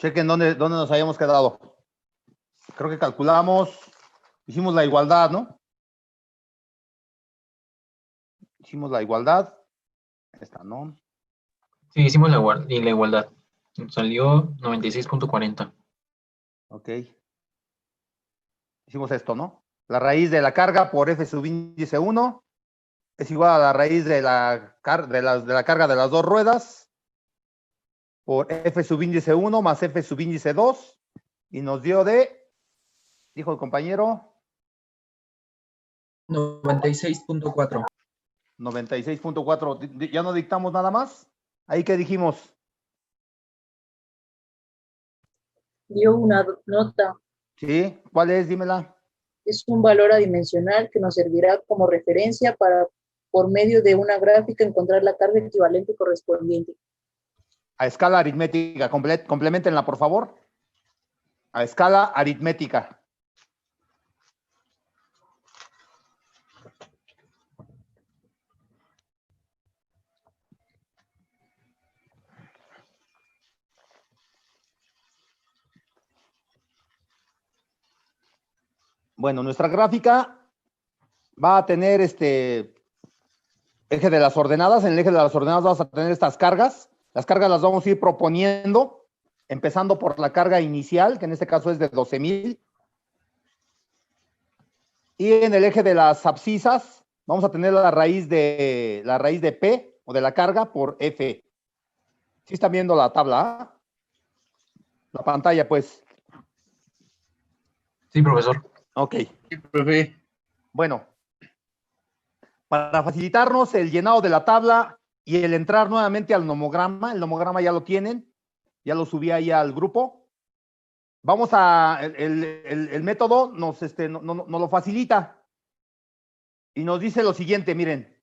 Chequen dónde nos habíamos quedado. Creo que calculamos, hicimos la igualdad, ¿no? Hicimos la igualdad. Esta, ¿no? Sí, hicimos la igualdad. Nos salió 96.40. Ok. Hicimos esto, ¿no? La raíz de la carga por F subíndice 1 es igual a la raíz de la carga de las dos ruedas por F subíndice 1 más F subíndice 2 y nos dio dijo el compañero, 96.4. 96.4. ¿Ya no dictamos nada más? ¿Ahí qué dijimos? Dio una nota. ¿Sí? ¿Cuál es? Dímela. Es un valor adimensional que nos servirá como referencia para, por medio de una gráfica, encontrar la carga equivalente correspondiente. A escala aritmética. Complementenla, por favor. A escala aritmética. Bueno, nuestra gráfica va a tener eje de las ordenadas. En el eje de las ordenadas vamos a tener estas cargas. Las cargas las vamos a ir proponiendo, empezando por la carga inicial, que en este caso es de 12,000. Y en el eje de las abscisas vamos a tener la raíz de P o de la carga por F. ¿Sí están viendo la tabla? La pantalla, pues. Sí, profesor. Ok. Sí, profe. Bueno, para facilitarnos el llenado de la tabla y el entrar nuevamente al nomograma, el nomograma ya lo tienen, ya lo subí ahí al grupo. Vamos a, el método nos lo facilita y nos dice lo siguiente, miren,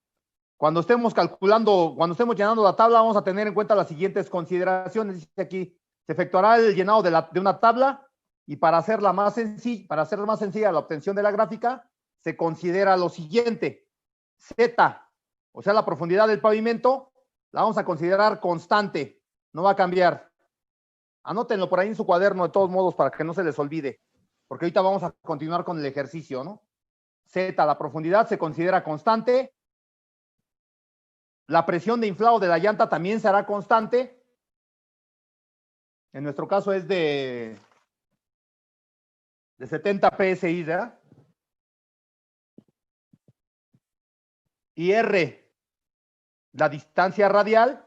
cuando estemos llenando la tabla, vamos a tener en cuenta las siguientes consideraciones. Dice aquí, se efectuará el llenado de una tabla y para hacerla más sencilla la obtención de la gráfica, se considera lo siguiente. Z, o sea, la profundidad del pavimento, la vamos a considerar constante, no va a cambiar. Anótenlo por ahí en su cuaderno de todos modos para que no se les olvide, porque ahorita vamos a continuar con el ejercicio, ¿no? Z, la profundidad se considera constante. La presión de inflado de la llanta también será constante. En nuestro caso es de 70 PSI, ¿verdad? Y R, la distancia radial,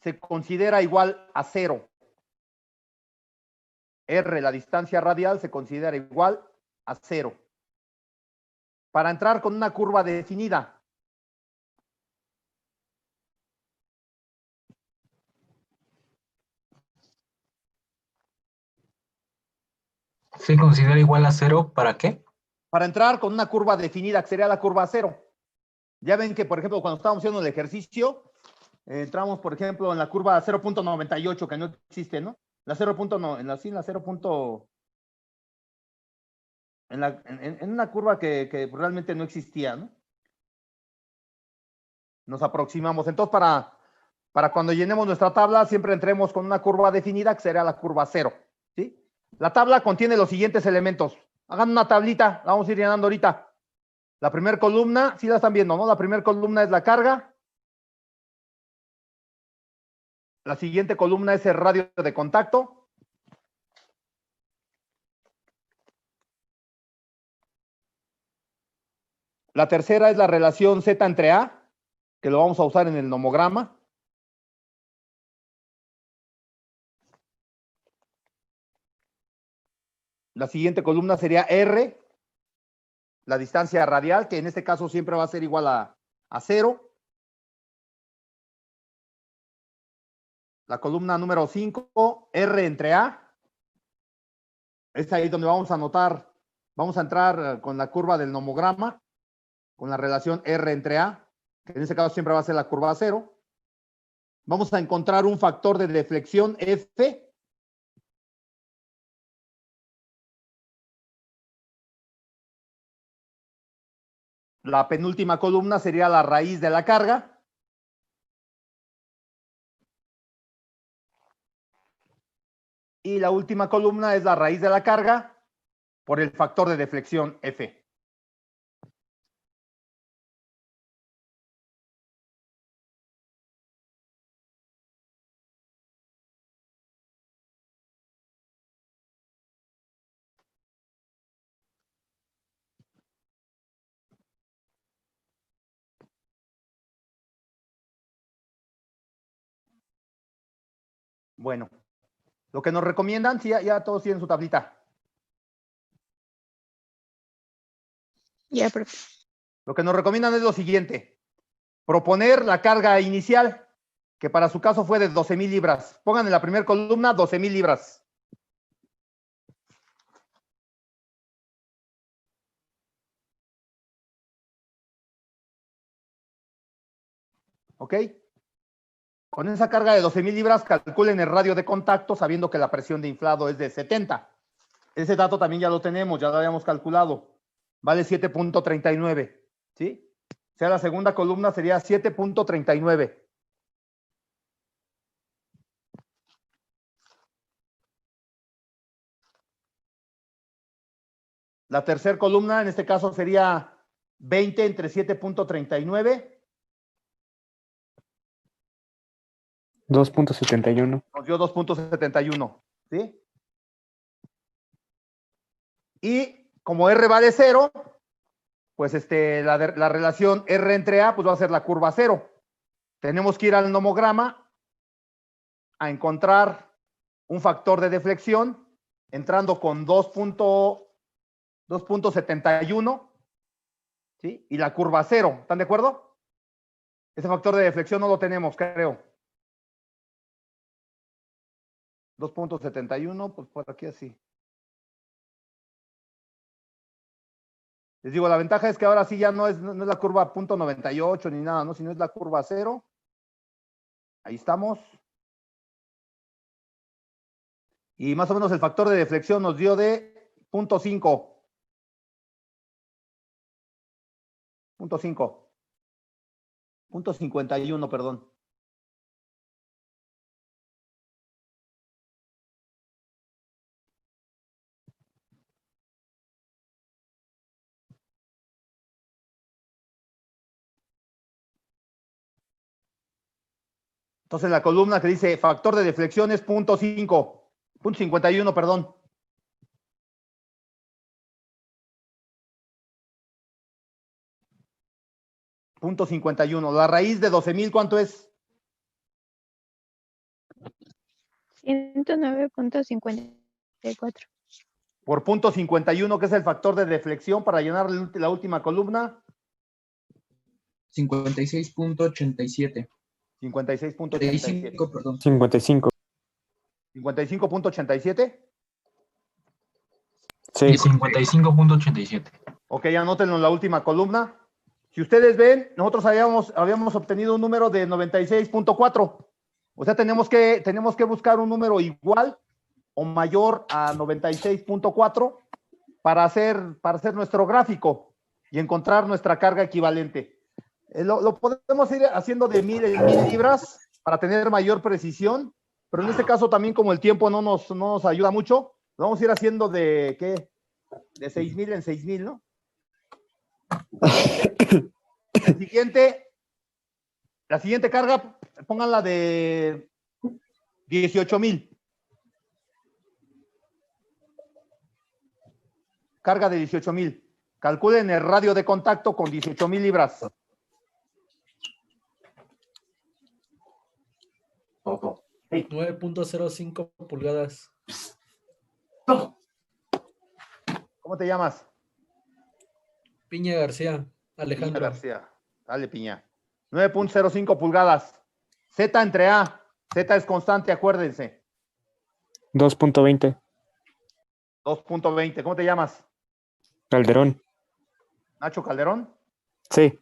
se considera igual a 0. R, la distancia radial, se considera igual a 0. Para entrar con una curva definida. ¿Se considera igual a 0 para qué? Para entrar con una curva definida, que sería la curva 0. Ya ven que, por ejemplo, cuando estábamos haciendo el ejercicio, entramos, por ejemplo, en la curva 0.98, que no existe, ¿no? La 0. No, en la 0. En una curva que realmente no existía, ¿no? Nos aproximamos. Entonces, para cuando llenemos nuestra tabla, siempre entremos con una curva definida, que será la curva 0, ¿sí? La tabla contiene los siguientes elementos. Hagan una tablita, la vamos a ir llenando ahorita. La primera columna, sí la están viendo, ¿no? La primera columna es la carga. La siguiente columna es el radio de contacto. La tercera es la relación Z entre A, que lo vamos a usar en el nomograma. La siguiente columna sería R, la distancia radial, que en este caso siempre va a ser igual a 0. La columna número 5, R entre A. Es ahí donde vamos a anotar, vamos a entrar con la curva del nomograma, con la relación R entre A, que en este caso siempre va a ser la curva 0. Vamos a encontrar un factor de deflexión F. La penúltima columna sería la raíz de la carga. Y la última columna es la raíz de la carga por el factor de deflexión F. Bueno, lo que nos recomiendan, sí, ya todos tienen su tablita. Ya, profe. Lo que nos recomiendan es lo siguiente: proponer la carga inicial, que para su caso fue de 12,000 libras. Pongan en la primera columna 12,000 libras. ¿Ok? Con esa carga de 12,000 libras, calculen el radio de contacto sabiendo que la presión de inflado es de 70. Ese dato también ya lo tenemos, ya lo habíamos calculado. Vale 7.39. ¿Sí? O sea, la segunda columna sería 7.39. La tercera columna, en este caso, sería 20 entre 7.39. 2.71. Nos dio 2.71. ¿Sí? Y como R vale 0, pues la relación R entre A pues va a ser la curva 0. Tenemos que ir al nomograma a encontrar un factor de deflexión entrando con 2.71, ¿sí? Y la curva 0. ¿Están de acuerdo? Ese factor de deflexión no lo tenemos, creo. 2.71, pues por aquí así. Les digo, la ventaja es que ahora sí ya no es la curva .98 ni nada, ¿no? Sino es la curva 0. Ahí estamos. Y más o menos el factor de deflexión nos dio de 0.5. 0.5. 0.51, perdón. Entonces la columna que dice factor de deflexión es 0.5, 0.51, perdón. .51. La raíz de 12,000, ¿cuánto es? 109.54. Por .51, que es el factor de deflexión para llenar la última columna. 56.87. 56.87. Perdón. 55. 55.87. Y Sí. 55.87. Ok, anótenlo en la última columna. Si ustedes ven, nosotros habíamos obtenido un número de 96.4. O sea, tenemos que buscar un número igual o mayor a 96.4 para hacer nuestro gráfico y encontrar nuestra carga equivalente. Lo podemos ir haciendo de 1,000 en 1,000 libras para tener mayor precisión, pero en este caso también como el tiempo no nos ayuda mucho, lo vamos a ir haciendo de 6,000 en 6,000, ¿no? La siguiente carga, pónganla de 18,000. Carga de 18,000. Calculen el radio de contacto con 18,000 libras. Ojo. 9.05 pulgadas. ¿Cómo te llamas? Piña García, Alejandro. Piña García. Dale, Piña. 9.05 pulgadas. Z entre A. Z es constante, acuérdense. 2.20. 2.20. ¿Cómo te llamas? Calderón. Nacho Calderón. Sí.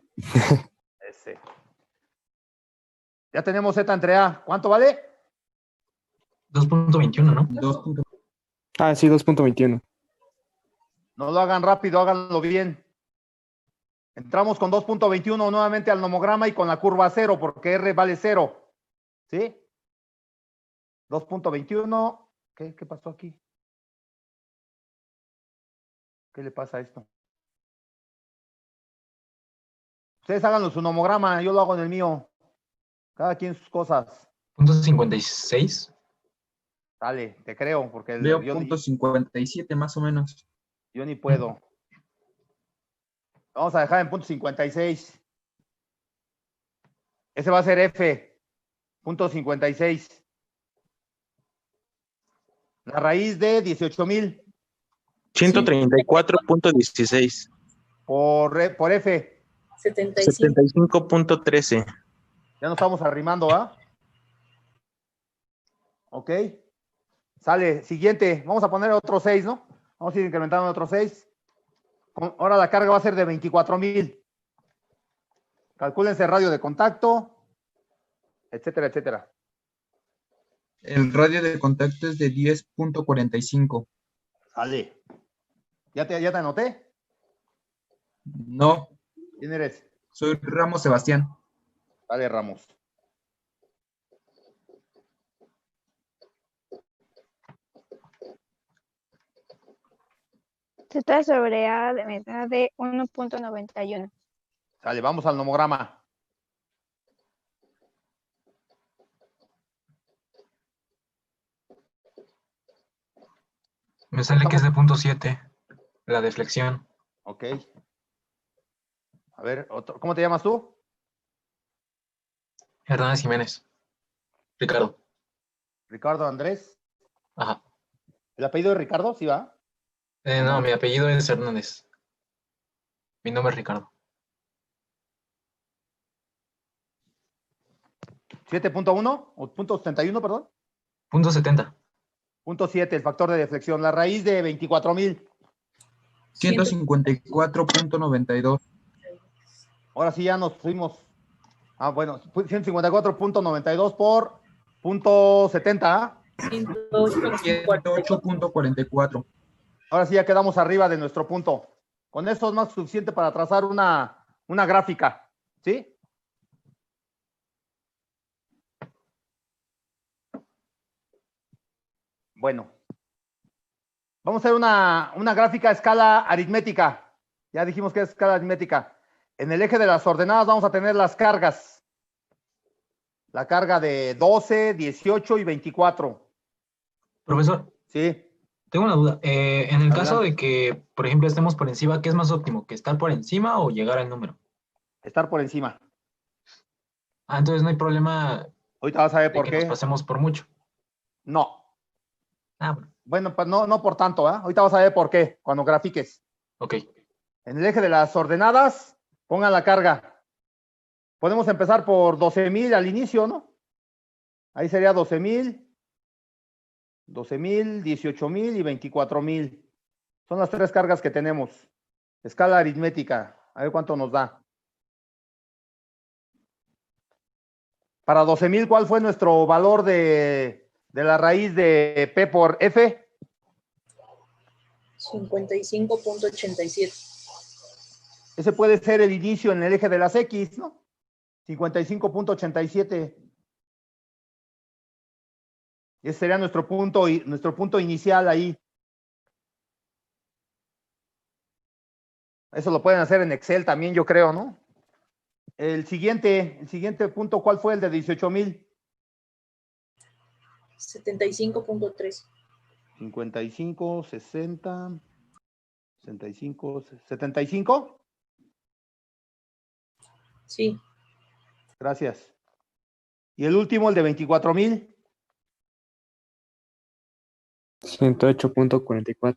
Ese. Ya tenemos Z entre A. ¿Cuánto vale? 2.21, ¿no? 2. Ah, sí, 2.21. No lo hagan rápido, háganlo bien. Entramos con 2.21 nuevamente al nomograma y con la curva 0, porque R vale 0. ¿Sí? 2.21 ¿Qué pasó aquí? ¿Qué le pasa a esto? Ustedes háganlo su nomograma, yo lo hago en el mío. Cada quien sus cosas. Punto 56. Dale, te creo, porque Veo yo, punto 57 más o menos. yo ni puedo. Vamos a dejar en punto 56. Ese va a ser F, punto 56. La raíz de 18,000 134.16. por F. 75. 75.13. Ya nos estamos arrimando, ¿ah? Ok. Sale, siguiente. Vamos a poner otro 6, ¿no? Vamos a ir incrementando otro 6. Ahora la carga va a ser de 24,000. Calcúlense el radio de contacto, etcétera, etcétera. El radio de contacto es de 10.45. Sale. ¿Ya te anoté? No, ¿Quién eres? soy Ramos Sebastián. Dale, Ramos. Z sobre A de medida de 1.91. Sale, vamos al nomograma. Me sale que es de punto 7. La deflexión. Ok. A ver, ¿cómo te llamas tú? Hernández Jiménez. Ricardo. Ricardo Andrés. Ajá. ¿El apellido de Ricardo? ¿Sí va? No, mi apellido es Hernández. Mi nombre es Ricardo. 7.1 o punto 71, perdón. Punto 70. Punto 7, el factor de deflexión. La raíz de 24,000. 154.92. Ahora sí ya nos fuimos. Ah, bueno, 154.92 por punto 70. ¿Ah? 108.44. Ahora sí ya quedamos arriba de nuestro punto. Con eso es más suficiente para trazar una gráfica. ¿Sí? Bueno. Vamos a hacer una gráfica a escala aritmética. Ya dijimos que es escala aritmética. En el eje de las ordenadas vamos a tener las cargas. La carga de 12, 18 y 24. Profesor, Sí. tengo una duda. En el caso Adelante. de que, por ejemplo, estemos por encima, ¿qué es más óptimo? ¿Que estar por encima o llegar al número? Estar por encima. Ah, entonces no hay problema Ahorita vas a ver de por que nos qué. pasemos por mucho. No. Ah, bueno. Bueno, pues no por tanto, ¿eh? Ahorita vas a ver por qué, cuando grafiques. Ok. En el eje de las ordenadas, pongan la carga. Podemos empezar por 12,000 al inicio, ¿no? Ahí sería 12,000, 18,000 y 24,000. Son las tres cargas que tenemos. Escala aritmética. A ver cuánto nos da. Para 12,000, ¿cuál fue nuestro valor de la raíz de P por F? 55.87. Ese puede ser el inicio en el eje de las X, ¿no? 55.87. Ese sería nuestro punto inicial ahí. Eso lo pueden hacer en Excel también, yo creo, ¿no? El siguiente punto, ¿cuál fue el de 18,000? 75.3. 55, 60, 65, 75. Sí. Gracias. Y el último, el de 24,000. 108.44.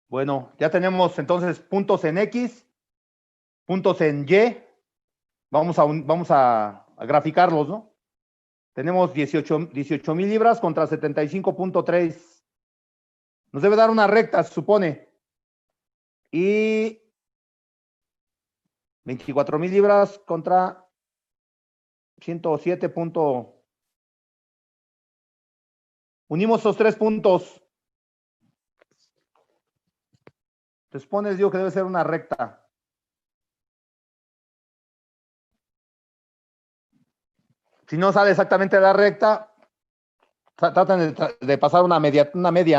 Bueno, ya tenemos entonces puntos en X, puntos en Y. Vamos a graficarlos, ¿no? Tenemos 18,000 libras contra 75.3. Nos debe dar una recta, se supone. Y 24,000 libras contra 107. Unimos esos tres puntos. Entonces pones, digo que debe ser una recta. Si no sale exactamente la recta, tratan de pasar una media,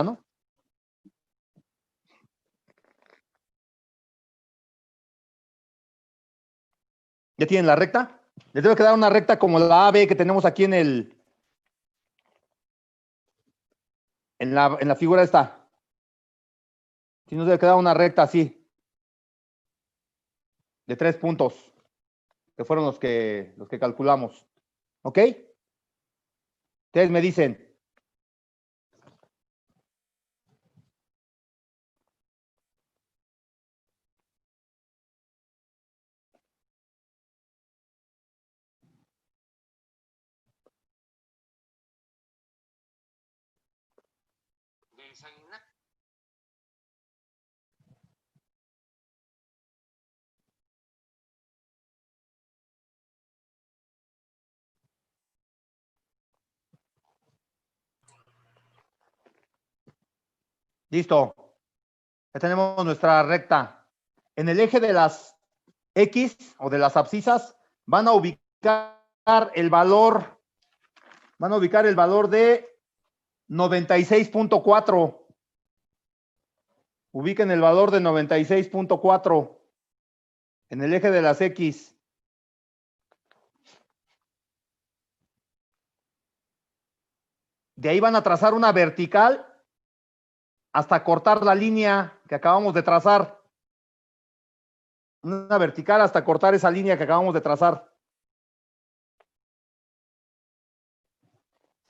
¿no? ¿Ya tienen la recta? Les debe quedar una recta como la AB que tenemos aquí en la figura esta. Si nos debe quedar una recta así, de 3 puntos, que fueron los que calculamos. ¿Ok? Ustedes me dicen. Listo. Ya tenemos nuestra recta. En el eje de las X o de las abscisas van a ubicar el valor de 96.4. Ubiquen el valor de 96.4 en el eje de las X. De ahí van a trazar una vertical hasta cortar la línea que acabamos de trazar. Una vertical hasta cortar esa línea que acabamos de trazar.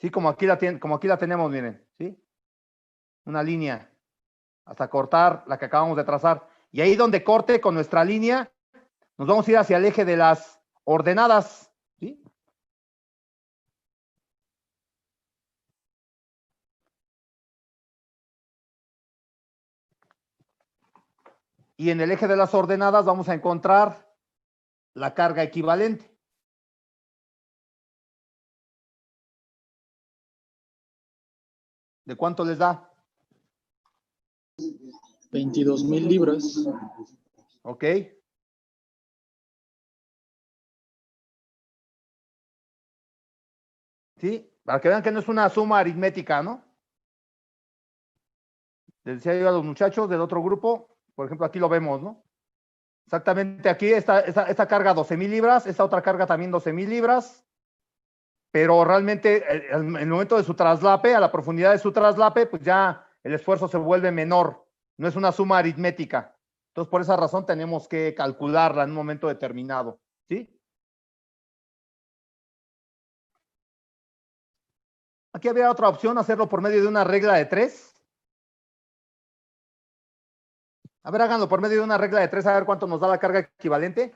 Sí, como aquí la tenemos, miren, ¿sí? Una línea hasta cortar la que acabamos de trazar. Y ahí donde corte con nuestra línea, nos vamos a ir hacia el eje de las ordenadas, ¿sí? Y en el eje de las ordenadas vamos a encontrar la carga equivalente. ¿De cuánto les da? 22,000 libras. Ok. ¿Sí? Para que vean que no es una suma aritmética, ¿no? Les decía yo a los muchachos del otro grupo, por ejemplo, aquí lo vemos, ¿no? Exactamente aquí esta carga 12,000 libras, esta otra carga también 12,000 libras, pero realmente en el momento de su traslape, a la profundidad de su traslape, pues ya el esfuerzo se vuelve menor, no es una suma aritmética. Entonces, por esa razón tenemos que calcularla en un momento determinado, ¿sí? Aquí había otra opción, hacerlo por medio de una regla de 3. A ver, háganlo por medio de una regla de 3, a ver cuánto nos da la carga equivalente.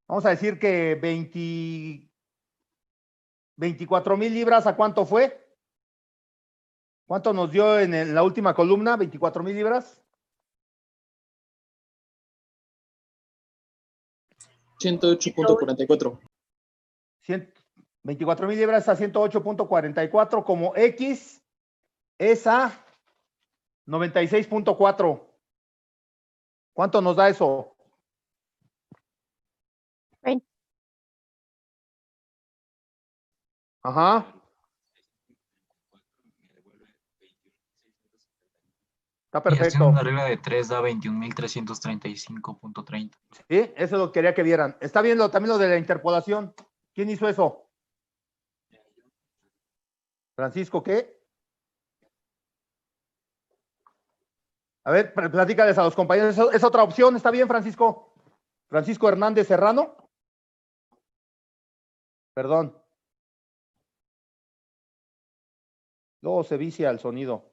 Vamos a decir que 24,000 libras, ¿a cuánto fue? ¿Cuánto nos dio en la última columna? 24,000 libras. 108.44. 24,000 libras a 108.44, como X es a 96.4. ¿Cuánto nos da eso? 20. Ajá. Está Y haciendo perfecto. una regla de 3 da 21.335.30. Sí, eso es lo que quería que vieran. Está bien también lo de la interpolación. ¿Quién hizo eso? ¿Francisco qué? A ver, platícales a los compañeros. ¿Es otra opción? ¿Está bien, Francisco? Francisco Hernández Serrano. Perdón. Luego se vicia el sonido.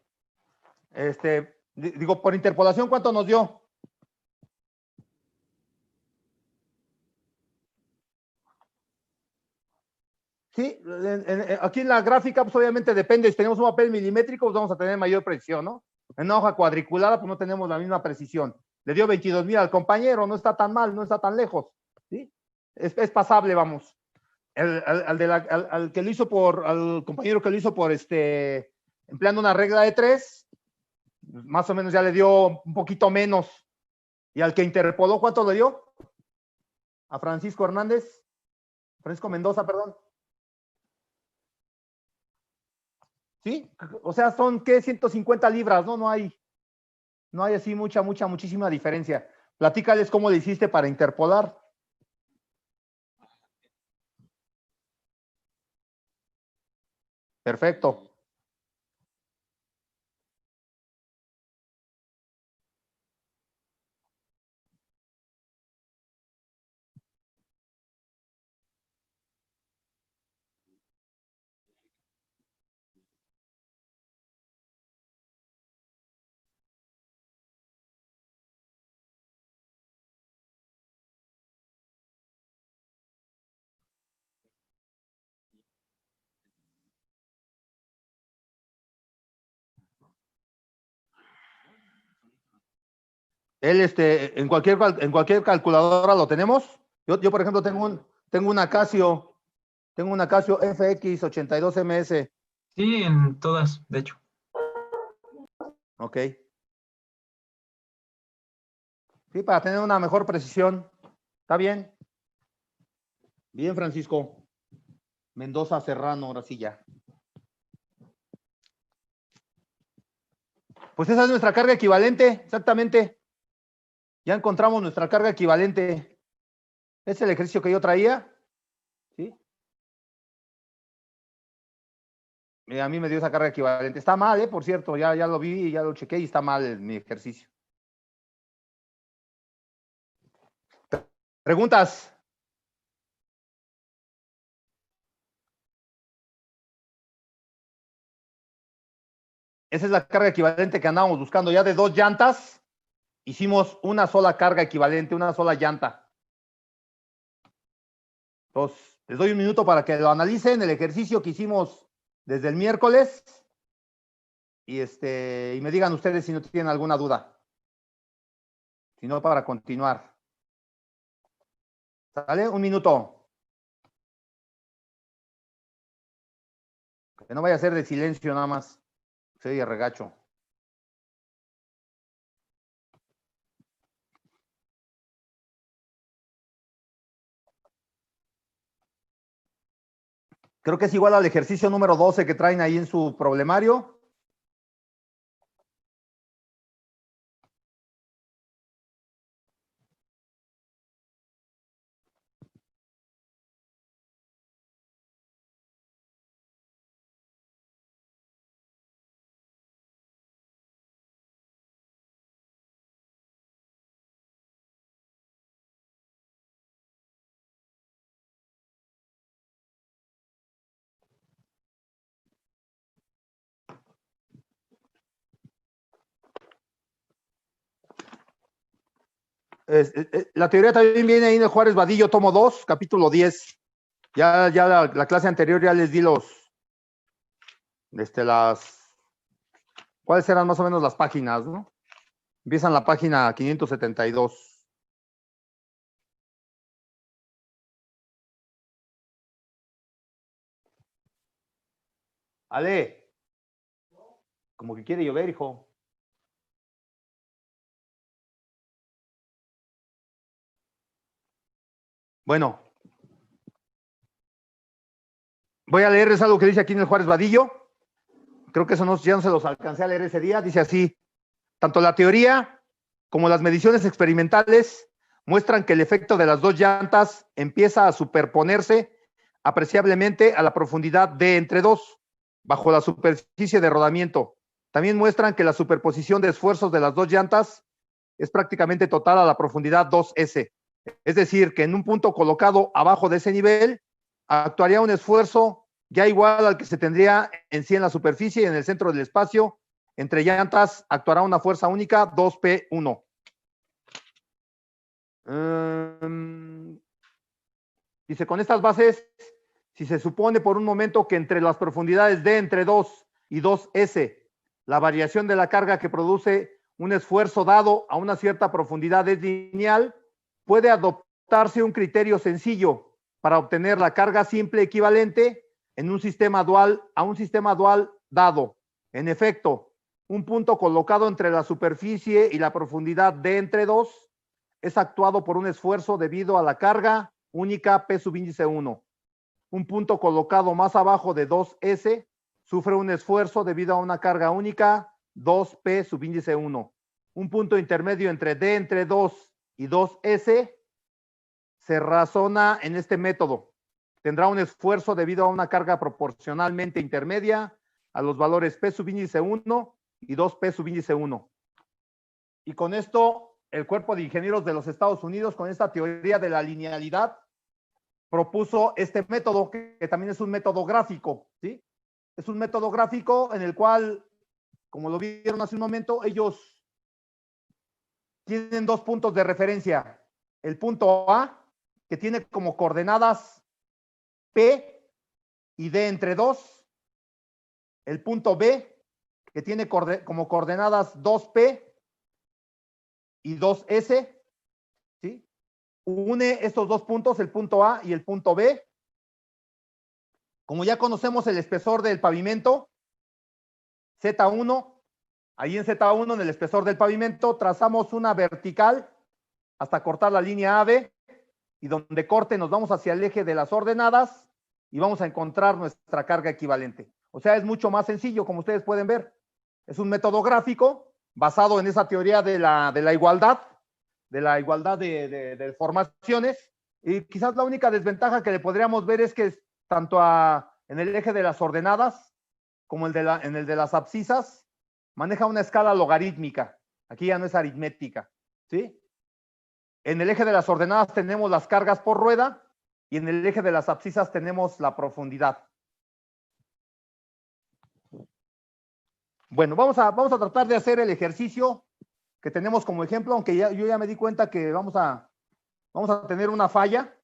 Digo, por interpolación, ¿cuánto nos dio? Sí, aquí en la gráfica, pues obviamente depende. Si tenemos un papel milimétrico, pues vamos a tener mayor precisión, ¿no? En una hoja cuadriculada, pues no tenemos la misma precisión. Le dio 22,000 al compañero, no está tan mal, no está tan lejos, ¿sí? Es pasable, vamos. Al que lo hizo al compañero que lo hizo por empleando una regla de 3, más o menos ya le dio un poquito menos. Y al que interpoló, ¿cuánto le dio? A Francisco Hernández, Francisco Mendoza, perdón. ¿Sí? O sea, son, ¿qué? 150 libras, ¿no? No hay así muchísima diferencia. Platícales cómo le hiciste para interpolar. Perfecto. Él, en cualquier calculadora lo tenemos. Yo por ejemplo, tengo una Casio FX 82MS. Sí, en todas, de hecho. Ok. Sí, para tener una mejor precisión. ¿Está bien? Bien, Francisco. Mendoza Serrano, ahora sí ya. Pues esa es nuestra carga equivalente, exactamente. Ya encontramos nuestra carga equivalente. Es el ejercicio que yo traía. ¿Sí? A mí me dio esa carga equivalente. Está mal, por cierto. Ya lo vi, ya lo chequé y está mal mi ejercicio. ¿Preguntas? Esa es la carga equivalente que andábamos buscando. Ya de 2 llantas, hicimos una sola carga equivalente, una sola llanta. Entonces, les doy un minuto para que lo analicen, el ejercicio que hicimos desde el miércoles. Y me digan ustedes si no tienen alguna duda. Si no, para continuar. ¿Sale? Un minuto. Que no vaya a ser de silencio nada más. Se oye regacho. Creo que es igual al ejercicio número 12 que traen ahí en su problemario. La teoría también viene ahí en el Juárez Vadillo, tomo 2, capítulo 10. Ya la clase anterior ya les di ¿cuáles eran más o menos las páginas, no? Empiezan la página 572. Ale, como que quiere llover, hijo. Bueno, voy a leerles algo que dice aquí en el Juárez Vadillo. Creo que eso ya no se los alcancé a leer ese día. Dice así: tanto la teoría como las mediciones experimentales muestran que el efecto de las 2 llantas empieza a superponerse apreciablemente a la profundidad de entre 2, bajo la superficie de rodamiento. También muestran que la superposición de esfuerzos de las 2 llantas es prácticamente total a la profundidad 2S. Es decir, que en un punto colocado abajo de ese nivel, actuaría un esfuerzo ya igual al que se tendría en sí en la superficie y en el centro del espacio. Entre llantas actuará una fuerza única 2P1. Dice, con estas bases, si se supone por un momento que entre las profundidades de entre 2 y 2S, la variación de la carga que produce un esfuerzo dado a una cierta profundidad es lineal, puede adoptarse un criterio sencillo para obtener la carga simple equivalente en un sistema dual a un sistema dual dado. En efecto, un punto colocado entre la superficie y la profundidad de entre 2 es actuado por un esfuerzo debido a la carga única P subíndice 1. Un punto colocado más abajo de 2S sufre un esfuerzo debido a una carga única, 2P subíndice 1. Un punto intermedio entre D entre 2 y 2S se razona en este método. Tendrá un esfuerzo debido a una carga proporcionalmente intermedia a los valores P subíndice 1 y 2P subíndice 1. Y con esto, el Cuerpo de Ingenieros de los Estados Unidos, con esta teoría de la linealidad, propuso este método, que también es un método gráfico, ¿sí? Es un método gráfico en el cual, como lo vieron hace un momento, ellos tienen dos puntos de referencia. El punto A, que tiene como coordenadas P y D entre 2. El punto B, que tiene como coordenadas 2P y 2S, ¿sí? Une estos dos puntos, el punto A y el punto B. Como ya conocemos el espesor del pavimento, Z1, ahí en Z1, en el espesor del pavimento, trazamos una vertical hasta cortar la línea AB, y donde corte nos vamos hacia el eje de las ordenadas y vamos a encontrar nuestra carga equivalente. O sea, es mucho más sencillo, como ustedes pueden ver. Es un método gráfico basado en esa teoría de la igualdad, de formaciones, y quizás la única desventaja que le podríamos ver es que tanto en el eje de las ordenadas como en el de las abscisas maneja una escala logarítmica. Aquí ya no es aritmética, ¿sí? En el eje de las ordenadas tenemos las cargas por rueda y en el eje de las abscisas tenemos la profundidad. Bueno, vamos a tratar de hacer el ejercicio que tenemos como ejemplo, aunque yo ya me di cuenta que vamos a tener una falla,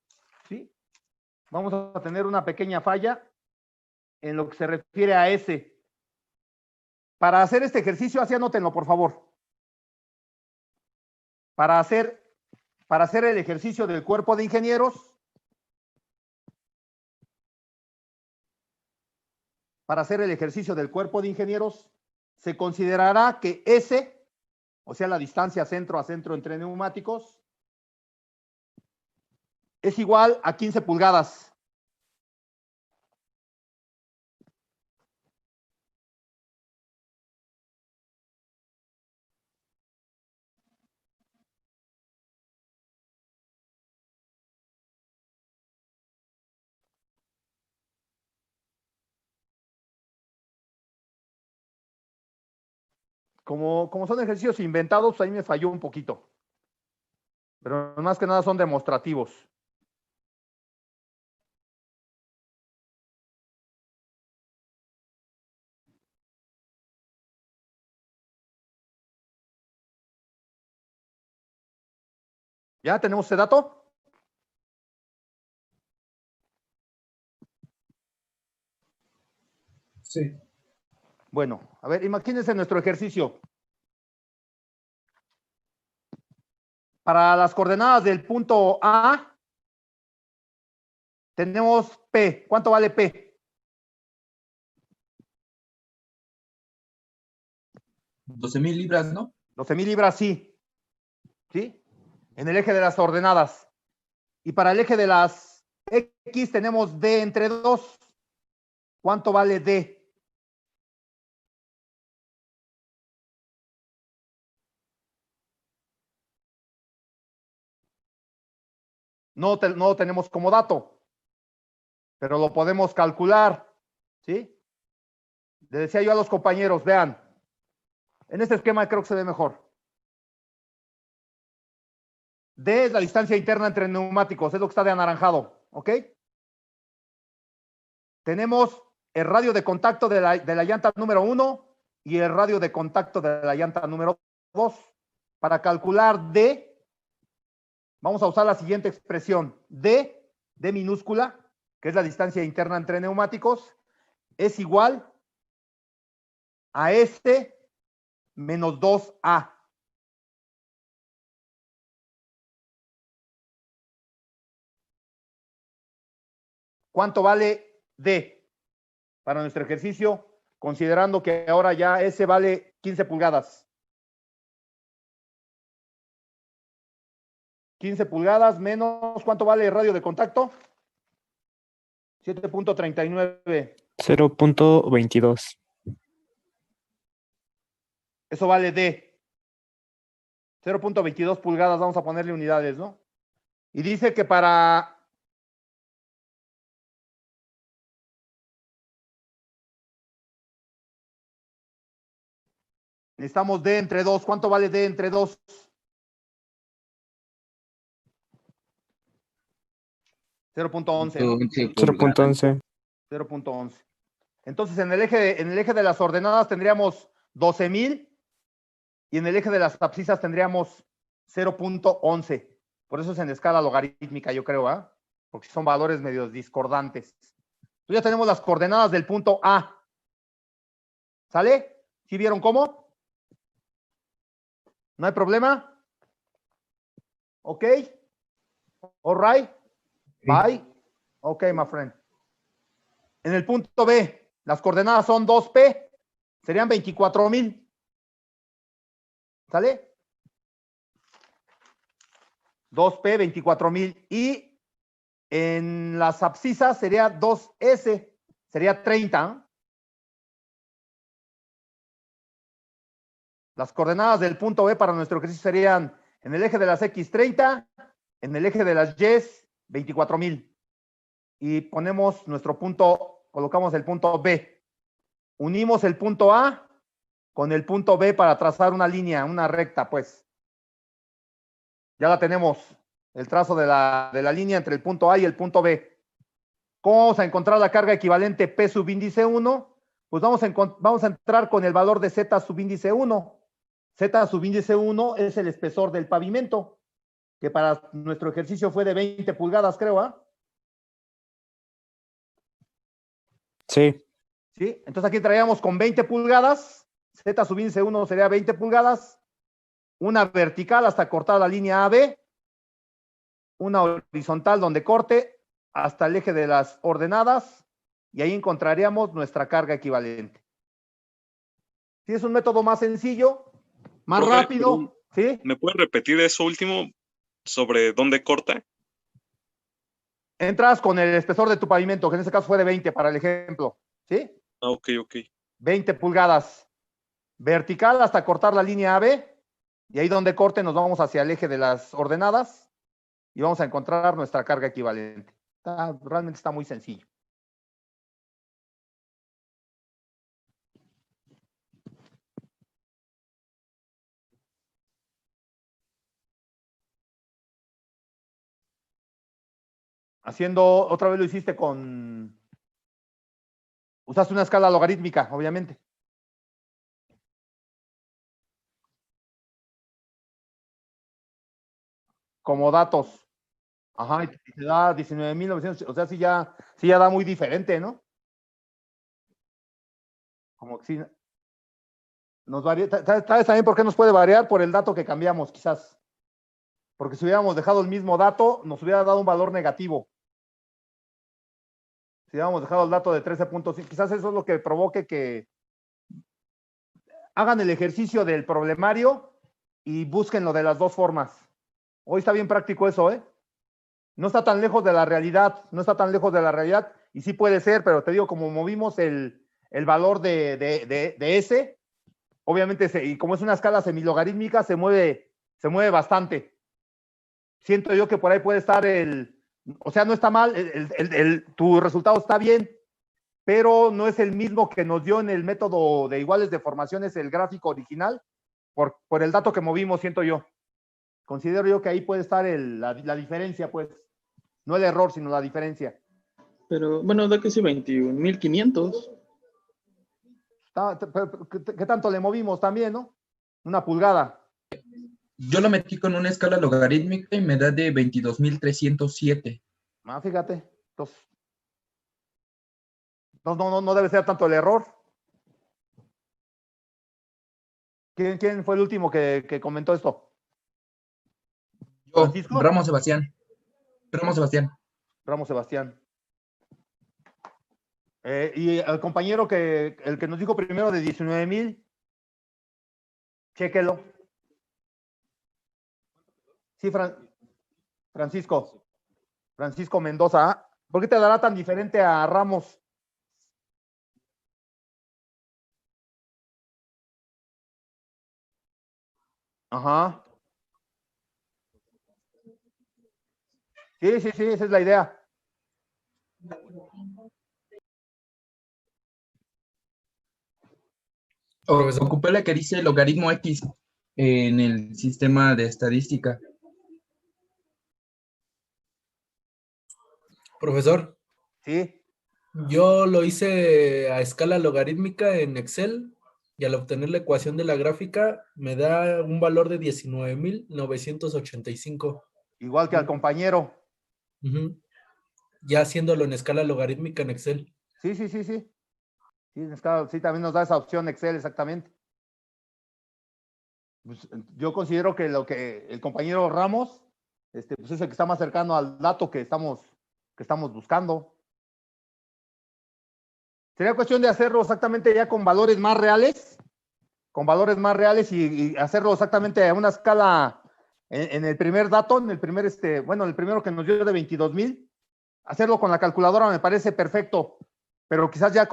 ¿sí? Vamos a tener una pequeña falla en lo que se refiere a S. Para hacer este ejercicio, así anótenlo, por favor. Para hacer el ejercicio del Cuerpo de Ingenieros, se considerará que S, o sea, la distancia centro a centro entre neumáticos, es igual a 15 pulgadas. Como son ejercicios inventados, ahí me falló un poquito. Pero más que nada son demostrativos. ¿Ya tenemos ese dato? Sí. Bueno, a ver, imagínense nuestro ejercicio. Para las coordenadas del punto A, tenemos P. ¿Cuánto vale P? 12,000 libras, ¿no? 12,000 libras, sí. ¿Sí? En el eje de las ordenadas. Y para el eje de las X tenemos D entre 2. ¿Cuánto vale D? No lo tenemos como dato, pero lo podemos calcular, ¿sí? Le decía yo a los compañeros, vean, en este esquema creo que se ve mejor. D es la distancia interna entre neumáticos, es lo que está de anaranjado, ¿ok? Tenemos el radio de contacto de la llanta número 1 y el radio de contacto de la llanta número 2. Para calcular D, vamos a usar la siguiente expresión. D minúscula, que es la distancia interna entre neumáticos, es igual a S menos 2A. ¿Cuánto vale D para nuestro ejercicio? Considerando que ahora ya S vale 15 pulgadas. 15 pulgadas menos, ¿cuánto vale el radio de contacto? 7.39. 0.22. Eso vale D. 0.22 pulgadas, vamos a ponerle unidades, ¿no? Y dice que para... Necesitamos D entre 2. ¿Cuánto vale D entre 2? 0.11, ¿no? 0.11. 0.11. Entonces, en el eje de las ordenadas tendríamos 12,000 y en el eje de las abscisas tendríamos 0.11. Por eso es en escala logarítmica, yo creo, ¿ah? Porque son valores medio discordantes. Entonces ya tenemos las coordenadas del punto A. ¿Sale? ¿Sí vieron cómo? ¿No hay problema? ¿Ok? All right. Bye. Ok, my friend. En el punto B, las coordenadas son 2P, serían 24,000. ¿Sale? 2P, 24,000. Y en las abscisas sería 2S, sería 30. Las coordenadas del punto B para nuestro ejercicio serían en el eje de las X 30, en el eje de las Y 24,000. Y ponemos nuestro punto, colocamos el punto B. Unimos el punto A con el punto B para trazar una línea, una recta, pues. Ya la tenemos, el trazo de la línea entre el punto A y el punto B. ¿Cómo vamos a encontrar la carga equivalente P subíndice 1? Pues vamos a entrar con el valor de Z subíndice 1. Z subíndice 1 es el espesor del pavimento, que para nuestro ejercicio fue de 20 pulgadas, creo, ¿ah? Sí. ¿Sí? Entonces aquí traíamos con 20 pulgadas, Z subíndice 1 sería 20 pulgadas, una vertical hasta cortar la línea AB, una horizontal donde corte hasta el eje de las ordenadas, y ahí encontraríamos nuestra carga equivalente. Sí, es un método más sencillo, más Profe, rápido, ¿sí? ¿me puede repetir eso último sobre dónde corta? Entras con el espesor de tu pavimento, que en este caso fue de 20 para el ejemplo, ¿sí? Ah, ok. 20 pulgadas vertical hasta cortar la línea AB, y ahí donde corte nos vamos hacia el eje de las ordenadas y vamos a encontrar nuestra carga equivalente. Realmente está muy sencillo. Haciendo, otra vez lo hiciste con... Usaste una escala logarítmica, obviamente. Como datos. Ajá, y te da 19,900, o sea, sí ya da muy diferente, ¿no? Como que sí. Nos varía. ¿Sabes también por qué nos puede variar? Por el dato que cambiamos, quizás. Porque si hubiéramos dejado el mismo dato, nos hubiera dado un valor negativo. Si hubiéramos dejado el dato de 13.5, quizás eso es lo que provoque que hagan el ejercicio del problemario y búsquenlo de las dos formas. Hoy está bien práctico eso, ¿eh? No está tan lejos de la realidad, y sí puede ser, pero te digo, como movimos el valor de S, obviamente, y como es una escala semilogarítmica, se mueve bastante. Siento yo que por ahí puede estar o sea, no está mal, tu resultado está bien, pero no es el mismo que nos dio en el método de iguales deformaciones el gráfico original, por el dato que movimos, siento yo. Considero yo que ahí puede estar la diferencia, pues. No el error, sino la diferencia. Pero, bueno, da que sí, 21,500. ¿Qué tanto le movimos también, no? Una pulgada. Yo lo metí con una escala logarítmica y me da de 22,307. Ah, fíjate. Entonces, no debe ser tanto el error. ¿Quién fue el último que comentó esto? Yo, ¿Francisco? Ramos Sebastián. Ramos Sebastián. Y el compañero el que nos dijo primero de 19,000, chéquelo. Sí, Francisco Mendoza. ¿Por qué te dará tan diferente a Ramos? Ajá. Sí, esa es la idea. Ocupé la que dice logaritmo X en el sistema de estadística. Profesor, Sí. yo lo hice a escala logarítmica en Excel y al obtener la ecuación de la gráfica me da un valor de 19,985. Igual que al compañero. Ujú. Ya haciéndolo en escala logarítmica en Excel. Sí. Sí, también nos da esa opción Excel, exactamente. Pues, yo considero que lo que el compañero Ramos, pues es el que está más cercano al dato que estamos buscando. Sería cuestión de hacerlo exactamente ya con valores más reales, y hacerlo exactamente a una escala en el primer dato, en el primero que nos dio de 22,000, hacerlo con la calculadora me parece perfecto, pero quizás ya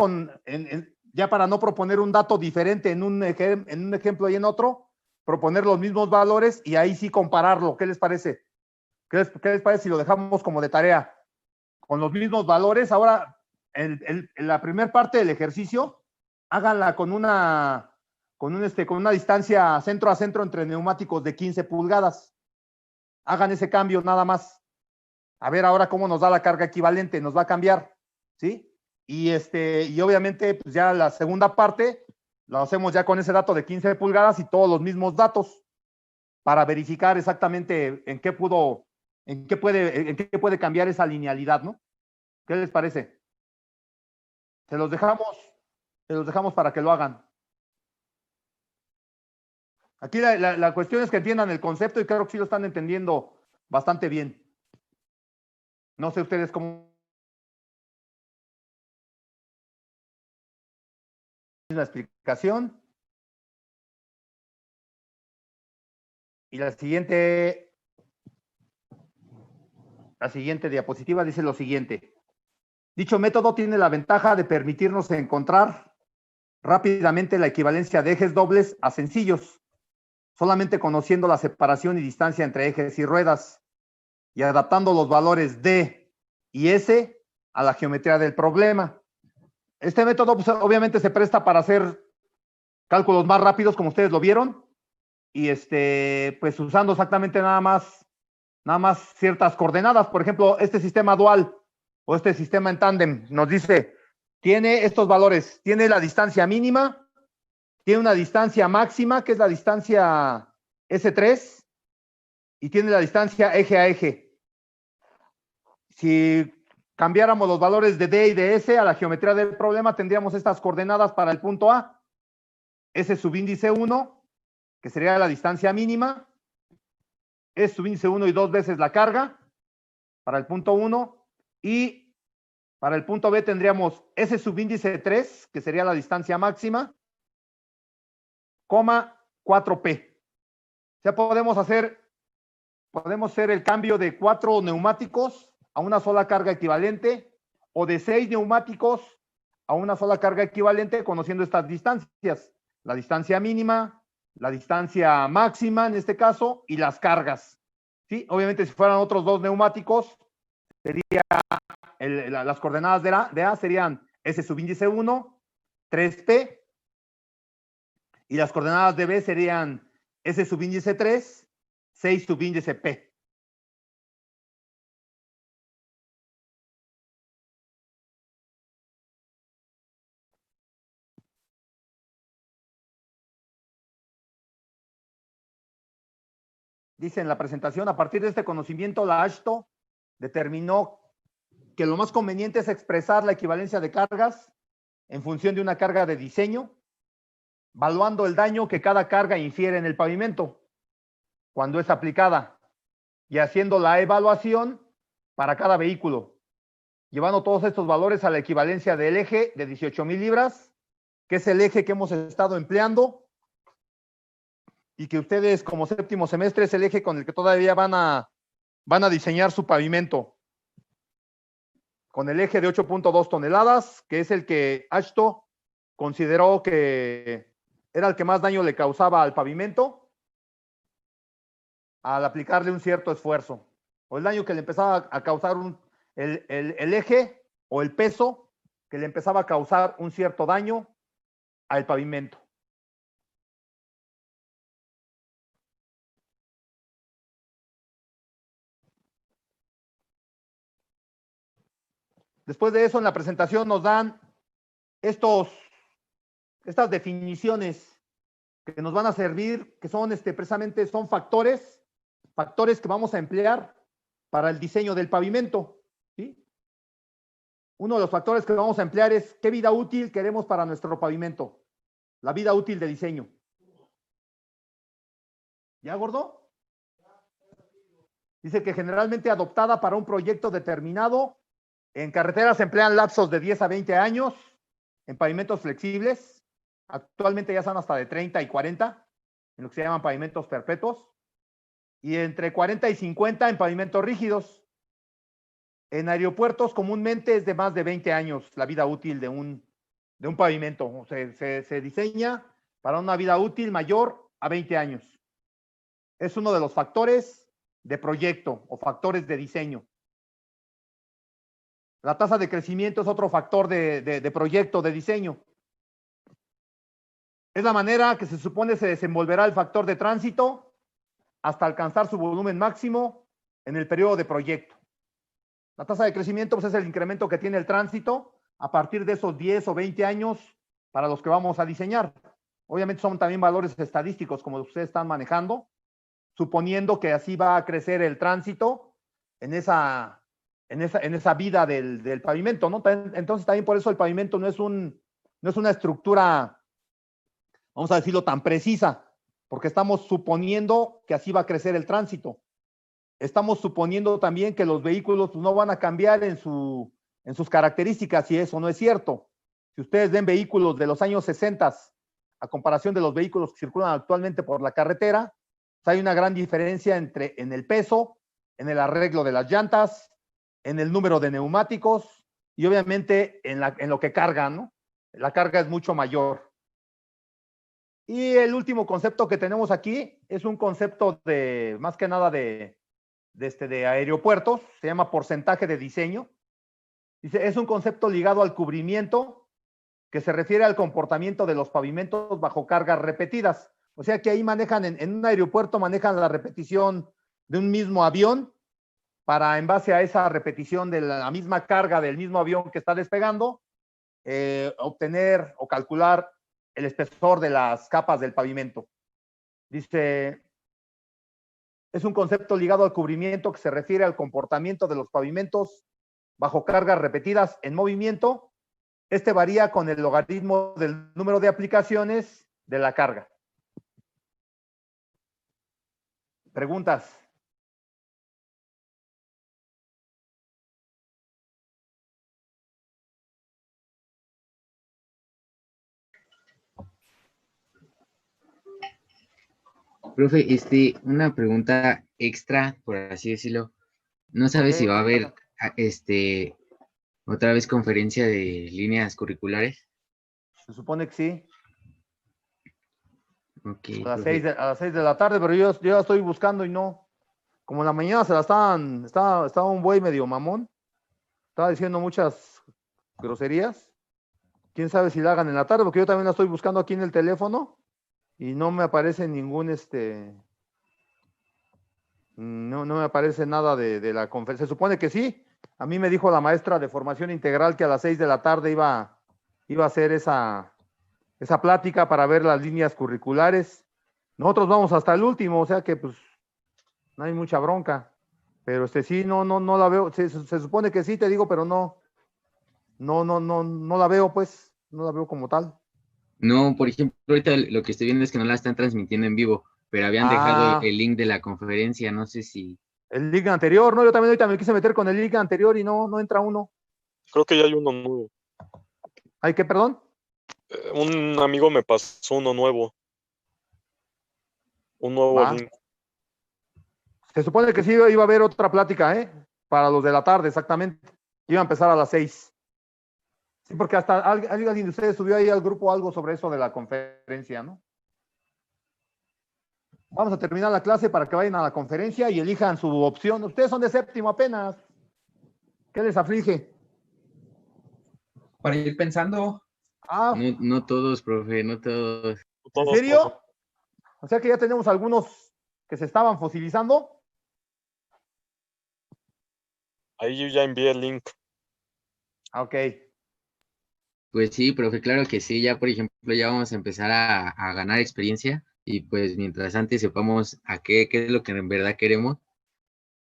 ya para no proponer un dato diferente en un ejemplo y en otro, proponer los mismos valores y ahí sí compararlo. ¿Qué les parece? ¿Qué les parece si lo dejamos como de tarea? Con los mismos valores. Ahora, en la primera parte del ejercicio, háganla con una distancia centro a centro entre neumáticos de 15 pulgadas. Hagan ese cambio nada más. A ver ahora cómo nos da la carga equivalente, nos va a cambiar, ¿sí? Y obviamente, pues ya la segunda parte lo hacemos ya con ese dato de 15 pulgadas y todos los mismos datos para verificar exactamente en qué puede cambiar esa linealidad, ¿no? ¿Qué les parece? Se los dejamos para que lo hagan. Aquí la cuestión es que entiendan el concepto y creo que sí lo están entendiendo bastante bien. No sé ustedes cómo la explicación. Y la siguiente diapositiva dice lo siguiente. Dicho método tiene la ventaja de permitirnos encontrar rápidamente la equivalencia de ejes dobles a sencillos, solamente conociendo la separación y distancia entre ejes y ruedas y adaptando los valores D y S a la geometría del problema. Este método pues, obviamente se presta para hacer cálculos más rápidos, como ustedes lo vieron, y pues usando exactamente nada más ciertas coordenadas. Por ejemplo, este sistema dual o este sistema en tándem nos dice, tiene estos valores, tiene la distancia mínima, tiene una distancia máxima, que es la distancia S3, y tiene la distancia eje a eje. Si cambiáramos los valores de D y de S a la geometría del problema, tendríamos estas coordenadas para el punto A. S subíndice 1, que sería la distancia mínima, S subíndice 1 y 2 veces la carga para el punto 1, y para el punto B tendríamos S subíndice 3, que sería la distancia máxima, 4P. O sea, podemos hacer el cambio de 4 neumáticos a una sola carga equivalente o de 6 neumáticos a una sola carga equivalente conociendo estas distancias. La distancia mínima, la distancia máxima en este caso y las cargas. ¿Sí? Obviamente si fueran otros 2 neumáticos, sería las coordenadas de A serían S subíndice 1, 3P, y las coordenadas de B serían S subíndice 3, 6 subíndice P. Dice en la presentación, a partir de este conocimiento, la AASHTO determinó que lo más conveniente es expresar la equivalencia de cargas en función de una carga de diseño, valuando el daño que cada carga infiere en el pavimento cuando es aplicada y haciendo la evaluación para cada vehículo, llevando todos estos valores a la equivalencia del eje de 18,000 libras, que es el eje que hemos estado empleando y que ustedes como séptimo semestre es el eje con el que todavía van a diseñar su pavimento. Con el eje de 8.2 toneladas, que es el que AASHTO consideró que era el que más daño le causaba al pavimento. al aplicarle un cierto esfuerzo, o el daño que le empezaba a causar el eje o el peso que le empezaba a causar un cierto daño al pavimento. Después de eso, en la presentación nos dan estas definiciones que nos van a servir, que son precisamente son factores que vamos a emplear para el diseño del pavimento, ¿sí? Uno de los factores que vamos a emplear es qué vida útil queremos para nuestro pavimento, la vida útil de diseño. ¿Ya, gordo? Dice que generalmente adoptada para un proyecto determinado. En carreteras se emplean lapsos de 10 a 20 años, en pavimentos flexibles. Actualmente ya son hasta de 30 y 40, en lo que se llaman pavimentos perpetuos. Y entre 40 y 50 en pavimentos rígidos. En aeropuertos comúnmente es de más de 20 años la vida útil de un pavimento. Se diseña para una vida útil mayor a 20 años. Es uno de los factores de proyecto o factores de diseño. La tasa de crecimiento es otro factor de proyecto, de diseño. Es la manera que se supone se desenvolverá el factor de tránsito hasta alcanzar su volumen máximo en el periodo de proyecto. La tasa de crecimiento pues, es el incremento que tiene el tránsito a partir de esos 10 o 20 años para los que vamos a diseñar. Obviamente son también valores estadísticos como ustedes están manejando, suponiendo que así va a crecer el tránsito en esa vida del pavimento, ¿no? Entonces también por eso el pavimento no es una estructura, vamos a decirlo, tan precisa, porque estamos suponiendo que así va a crecer el tránsito. Estamos suponiendo también que los vehículos no van a cambiar en sus características, y eso no es cierto. Si ustedes ven vehículos de los años 60 a comparación de los vehículos que circulan actualmente por la carretera, pues hay una gran diferencia en el peso, en el arreglo de las llantas, en el número de neumáticos y obviamente en lo que cargan, ¿no? La carga es mucho mayor. Y el último concepto que tenemos aquí es un concepto más que nada de aeropuertos, se llama porcentaje de diseño. Dice, es un concepto ligado al cubrimiento que se refiere al comportamiento de los pavimentos bajo cargas repetidas. O sea que ahí manejan, en un aeropuerto manejan la repetición de un mismo avión para, en base a esa repetición de la misma carga del mismo avión que está despegando, obtener o calcular el espesor de las capas del pavimento. Dice, es un concepto ligado al cubrimiento que se refiere al comportamiento de los pavimentos bajo cargas repetidas en movimiento. Este varía con el logaritmo del número de aplicaciones de la carga. ¿Preguntas? Profe, una pregunta extra, por así decirlo. ¿No sabe si va a haber otra vez conferencia de líneas curriculares? Se supone que sí. Okay, a las 6 de la tarde, pero yo ya estoy buscando y no. Como en la mañana estaba un güey medio mamón. Estaba diciendo muchas groserías. Quién sabe si la hagan en la tarde, porque yo también la estoy buscando aquí en el teléfono y no me aparece ningún no me aparece nada de la conferencia. Se supone que sí. A mí me dijo la maestra de formación integral que a las 6 de la tarde iba a hacer esa plática para ver las líneas curriculares. Nosotros vamos hasta el último, o sea que pues no hay mucha bronca. Pero sí, no la veo. Se supone que sí, te digo, pero no la veo, pues. No la veo como tal. No, por ejemplo, ahorita lo que estoy viendo es que no la están transmitiendo en vivo, pero habían dejado el link de la conferencia, no sé si... El link anterior, ¿no? Yo también ahorita me quise meter con el link anterior y no entra uno. Creo que ya hay uno nuevo. ¿Hay qué, perdón? Un amigo me pasó uno nuevo. Un nuevo link. Se supone que sí iba a haber otra plática, para los de la tarde, exactamente. Iba a empezar a las 6. Sí, porque hasta alguien de ustedes subió ahí al grupo algo sobre eso de la conferencia, ¿no? Vamos a terminar la clase para que vayan a la conferencia y elijan su opción. Ustedes son de séptimo apenas. ¿Qué les aflige? Para ir pensando. Ah, No, no todos, profe, no todos. ¿en serio? O sea que ya tenemos algunos que se estaban fosilizando. Ahí yo ya envié el link. Ok. Pues sí, profe, claro que sí. Ya, por ejemplo, ya vamos a empezar a ganar experiencia y pues mientras antes sepamos a qué es lo que en verdad queremos,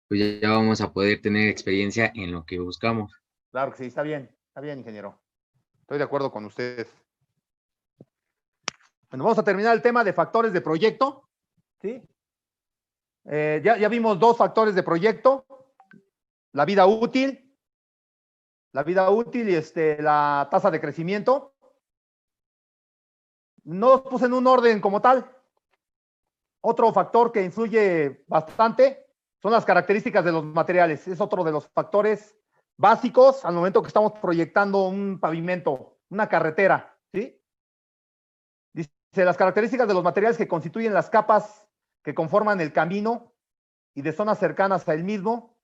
pues ya vamos a poder tener experiencia en lo que buscamos. Claro que sí, está bien, ingeniero. Estoy de acuerdo con ustedes. Bueno, vamos a terminar el tema de factores de proyecto. ¿Sí? Ya vimos dos factores de proyecto. La vida útil y la tasa de crecimiento. No los puse en un orden como tal. Otro factor que influye bastante son las características de los materiales. Es otro de los factores básicos al momento que estamos proyectando un pavimento, una carretera, ¿sí? Dice, las características de los materiales que constituyen las capas que conforman el camino y de zonas cercanas a él mismo,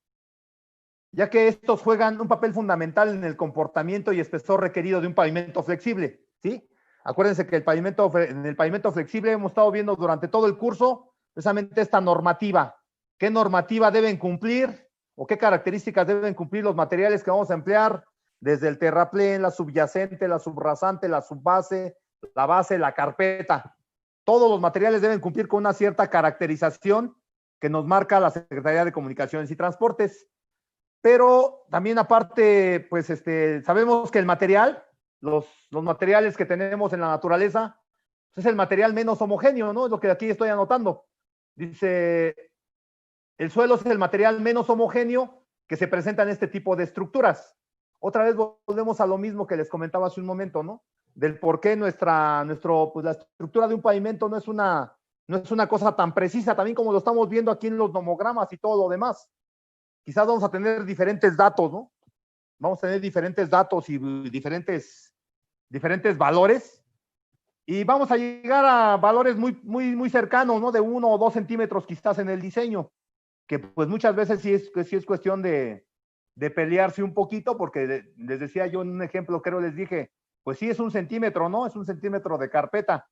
ya que estos juegan un papel fundamental en el comportamiento y espesor requerido de un pavimento flexible, ¿sí? Acuérdense que en el pavimento flexible hemos estado viendo durante todo el curso precisamente esta normativa. ¿Qué normativa deben cumplir o qué características deben cumplir los materiales que vamos a emplear? Desde el terraplén, la subyacente, la subrasante, la subbase, la base, la carpeta. Todos los materiales deben cumplir con una cierta caracterización que nos marca la Secretaría de Comunicaciones y Transportes. Pero también aparte, pues sabemos que el material, los materiales que tenemos en la naturaleza, pues es el material menos homogéneo, ¿no? Es lo que aquí estoy anotando. Dice, el suelo es el material menos homogéneo que se presenta en este tipo de estructuras. Otra vez volvemos a lo mismo que les comentaba hace un momento, ¿no? Del por qué pues la estructura de un pavimento no es una cosa tan precisa, también como lo estamos viendo aquí en los nomogramas y todo lo demás. Quizás vamos a tener diferentes datos, ¿no? Vamos a tener diferentes datos y diferentes valores y vamos a llegar a valores muy cercanos, ¿no? De 1 o 2 centímetros quizás en el diseño, que pues muchas veces sí es cuestión de pelearse un poquito, porque les decía yo en un ejemplo, creo les dije, pues sí es 1 centímetro, ¿no? Es 1 centímetro de carpeta,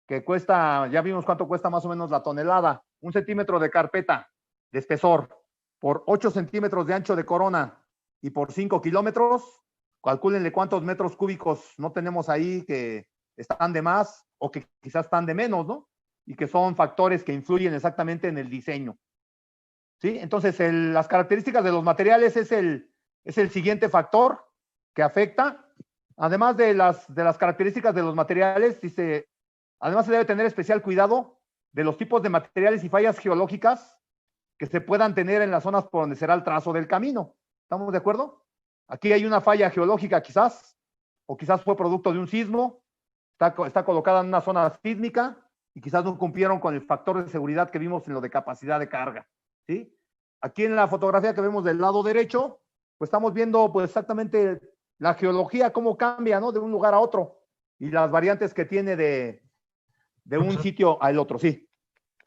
que cuesta, ya vimos cuánto cuesta más o menos la tonelada, 1 centímetro de carpeta de espesor, por 8 centímetros de ancho de corona y por 5 kilómetros, calcúlenle cuántos metros cúbicos no tenemos ahí que están de más o que quizás están de menos, ¿no? Y que son factores que influyen exactamente en el diseño. ¿Sí? Entonces, las características de los materiales es el siguiente factor que afecta. Además de las características de los materiales, dice, además se debe tener especial cuidado de los tipos de materiales y fallas geológicas que se puedan tener en las zonas por donde será el trazo del camino. ¿Estamos de acuerdo? Aquí hay una falla geológica quizás, o quizás fue producto de un sismo, está colocada en una zona sísmica y quizás no cumplieron con el factor de seguridad que vimos en lo de capacidad de carga. ¿Sí? Aquí en la fotografía que vemos del lado derecho, pues estamos viendo pues exactamente la geología, cómo cambia, ¿no? De un lugar a otro y las variantes que tiene de un sitio al otro, sí.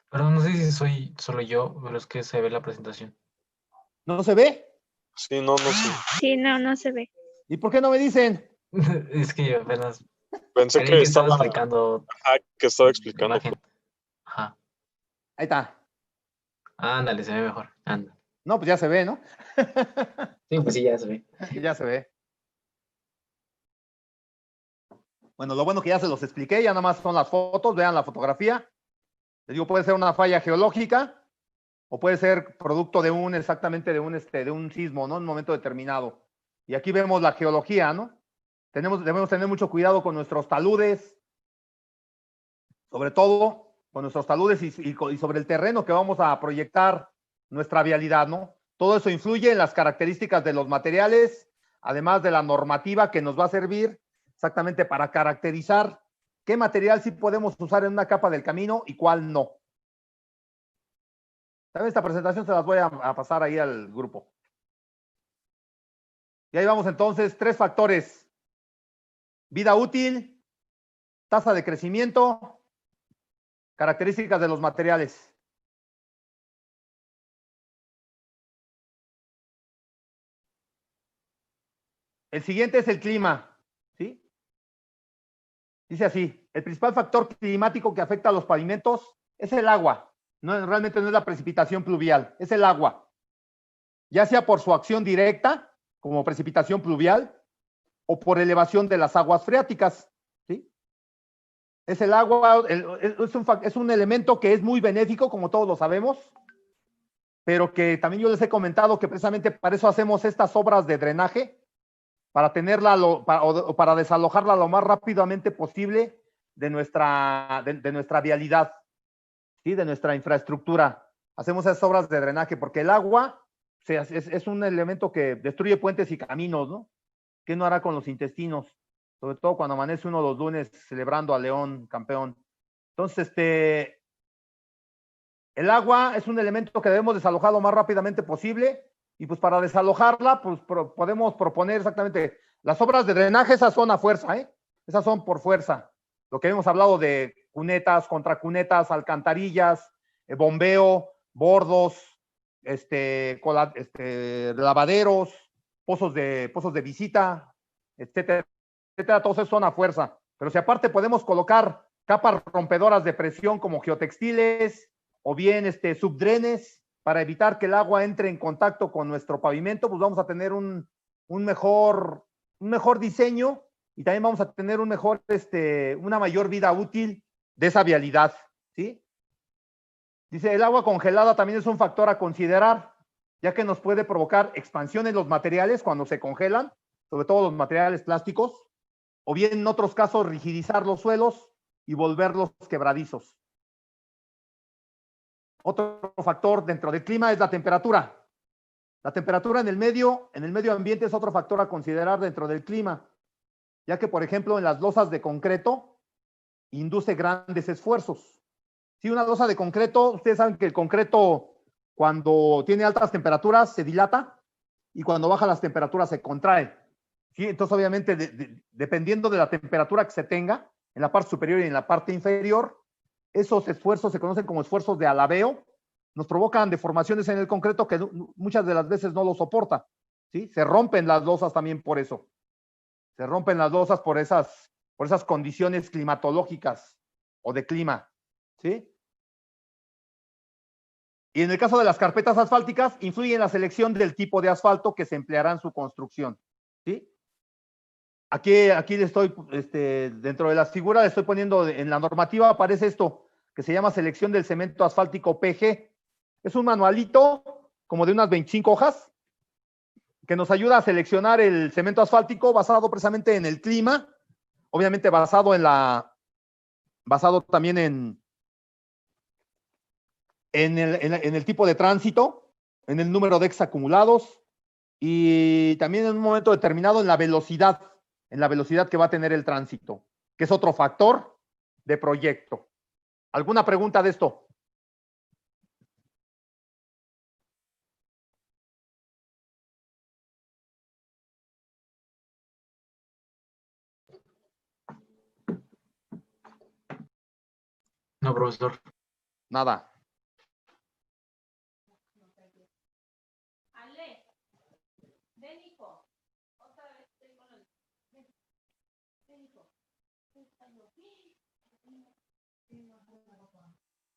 Perdón, no sé si soy solo yo, pero es que se ve la presentación. ¿No se ve? Sí, no sé. Sí, no se ve. ¿Y por qué no me dicen? Es que apenas Pensé creí que estaba estaba explicando. Ajá, que estaba explicando. Imagen. Ajá. Ahí está. Ándale, se ve mejor. Anda. No, pues ya se ve, ¿no? Sí, pues sí, ya se ve. Ya se ve. Bueno, lo bueno que ya se los expliqué, ya nada más son las fotos, vean la fotografía. Les digo, puede ser una falla geológica o puede ser producto de exactamente de un sismo, ¿no? En un momento determinado. Y aquí vemos la geología, ¿no? Debemos tener mucho cuidado con nuestros taludes, sobre todo con nuestros taludes y sobre el terreno que vamos a proyectar nuestra vialidad, ¿no? Todo eso influye en las características de los materiales, además de la normativa que nos va a servir exactamente para caracterizar qué material sí podemos usar en una capa del camino y cuál no. También esta presentación se las voy a pasar ahí al grupo. Y ahí vamos entonces, 3 factores. Vida útil, tasa de crecimiento Características de los materiales. El siguiente es el clima, ¿sí? Dice así, el principal factor climático que afecta a los pavimentos es el agua. No, realmente no es la precipitación pluvial, es el agua. Ya sea por su acción directa, como precipitación pluvial, o por elevación de las aguas freáticas, ¿sí? Es el agua, es un elemento que es muy benéfico, como todos lo sabemos, pero que también yo les he comentado que precisamente para eso hacemos estas obras de drenaje, para tenerla, para desalojarla lo más rápidamente posible de nuestra vialidad, ¿sí? De nuestra infraestructura. Hacemos esas obras de drenaje porque el agua es un elemento que destruye puentes y caminos, ¿no? ¿Qué no hará con los intestinos? Sobre todo cuando amanece uno los lunes celebrando a León campeón. Entonces, el agua es un elemento que debemos desalojar lo más rápidamente posible. Y pues para desalojarla, pues podemos proponer exactamente las obras de drenaje, esas son a fuerza, ¿eh? Esas son por fuerza. Lo que hemos hablado de cunetas, contracunetas, alcantarillas, bombeo, bordos, lavaderos, pozos de visita, etcétera, etcétera, todos esos son a fuerza. Pero si aparte podemos colocar capas rompedoras de presión como geotextiles o bien subdrenes, para evitar que el agua entre en contacto con nuestro pavimento, pues vamos a tener un mejor diseño y también vamos a tener una mayor vida útil de esa vialidad, ¿sí? Dice, el agua congelada también es un factor a considerar, ya que nos puede provocar expansión en los materiales cuando se congelan, sobre todo los materiales plásticos, o bien en otros casos rigidizar los suelos y volverlos quebradizos. Otro factor dentro del clima es la temperatura. La temperatura en el medio ambiente es otro factor a considerar dentro del clima, ya que, por ejemplo, en las losas de concreto induce grandes esfuerzos. Si una losa de concreto, ustedes saben que el concreto cuando tiene altas temperaturas se dilata y cuando baja las temperaturas se contrae. ¿Sí? Entonces, obviamente, dependiendo de la temperatura que se tenga, en la parte superior y en la parte inferior, esos esfuerzos se conocen como esfuerzos de alabeo, nos provocan deformaciones en el concreto que muchas de las veces no lo soporta, ¿sí? Se rompen las losas también por eso. Se rompen las losas por esas condiciones climatológicas o de clima, ¿sí? Y en el caso de las carpetas asfálticas, influye en la selección del tipo de asfalto que se empleará en su construcción, ¿sí? Aquí le estoy, dentro de las figuras, le estoy poniendo, en la normativa aparece esto, que se llama selección del cemento asfáltico PG. Es un manualito, como de unas 25 hojas, que nos ayuda a seleccionar el cemento asfáltico basado precisamente en el clima, obviamente basado también en el tipo de tránsito, en el número de acumulados y también en un momento determinado en la velocidad que va a tener el tránsito, que es otro factor de proyecto. ¿Alguna pregunta de esto? No, profesor. Nada.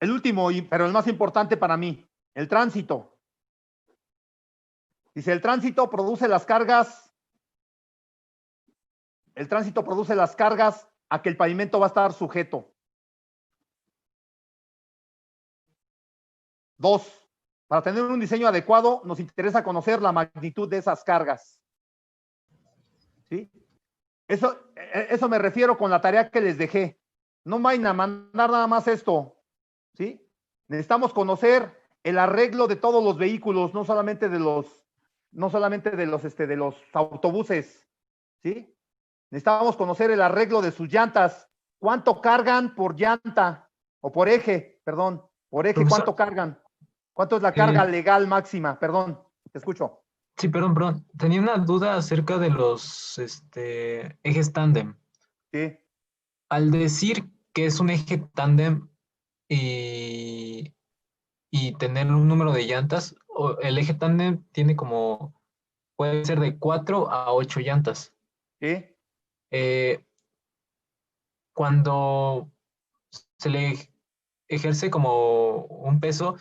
El último, pero el más importante para mí, el tránsito. Dice, el tránsito produce las cargas a que el pavimento va a estar sujeto. 2, para tener un diseño adecuado, nos interesa conocer la magnitud de esas cargas. ¿Sí? Eso me refiero con la tarea que les dejé. No vayan a mandar nada más esto. ¿Sí? Necesitamos conocer el arreglo de todos los vehículos, no solamente de los autobuses. ¿Sí? Necesitamos conocer el arreglo de sus llantas. ¿Cuánto cargan por llanta? O por eje, perdón. Por eje, Profesor, ¿cuánto cargan? ¿Cuánto es la carga legal máxima? Perdón, te escucho. Sí, perdón. Tenía una duda acerca de los ejes tándem. Sí. Al decir que es un eje tándem, y, y tener un número de llantas. El eje tándem tiene puede ser de 4 a 8 llantas. ¿Sí? Cuando se le ejerce como un peso,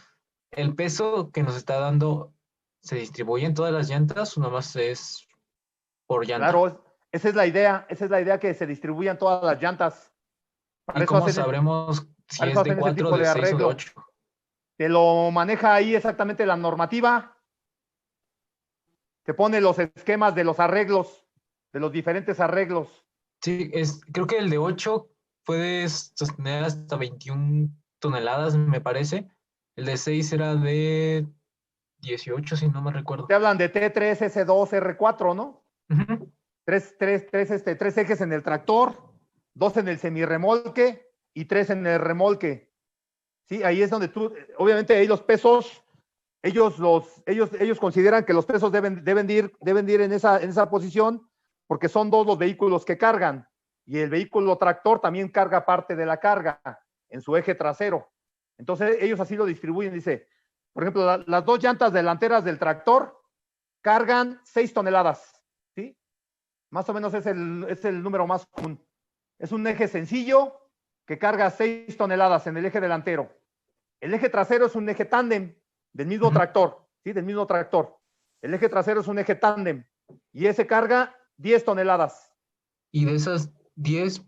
el peso que nos está dando se distribuye en todas las llantas o nomás es por llanta. Claro, esa es la idea que se distribuyan todas las llantas. ¿Y cómo sabremos si es de 4, de 6 o de 8? Te lo maneja ahí exactamente la normativa. Te pone los esquemas de los arreglos, de los diferentes arreglos. Sí, creo que el de 8 puedes sostener hasta 21 toneladas, me parece. El de 6 era de 18, si no me recuerdo. Te hablan de T3, S2, R4, ¿no? Uh-huh. Tres ejes en el tractor, 2 en el semirremolque y 3 en el remolque. Sí, ahí es donde obviamente ahí los pesos, ellos consideran que los pesos deben de ir en esa posición, porque son 2 los vehículos que cargan, y el vehículo tractor también carga parte de la carga en su eje trasero. Entonces ellos así lo distribuyen. Dice, por ejemplo, las 2 llantas delanteras del tractor cargan 6 toneladas, ¿sí? Más o menos es el número más común. Es un eje sencillo que carga 6 toneladas en el eje delantero. El eje trasero es un eje tándem del mismo tractor, ¿sí? Del mismo tractor. El eje trasero es un eje tándem y ese carga 10 toneladas. Y de esas 10,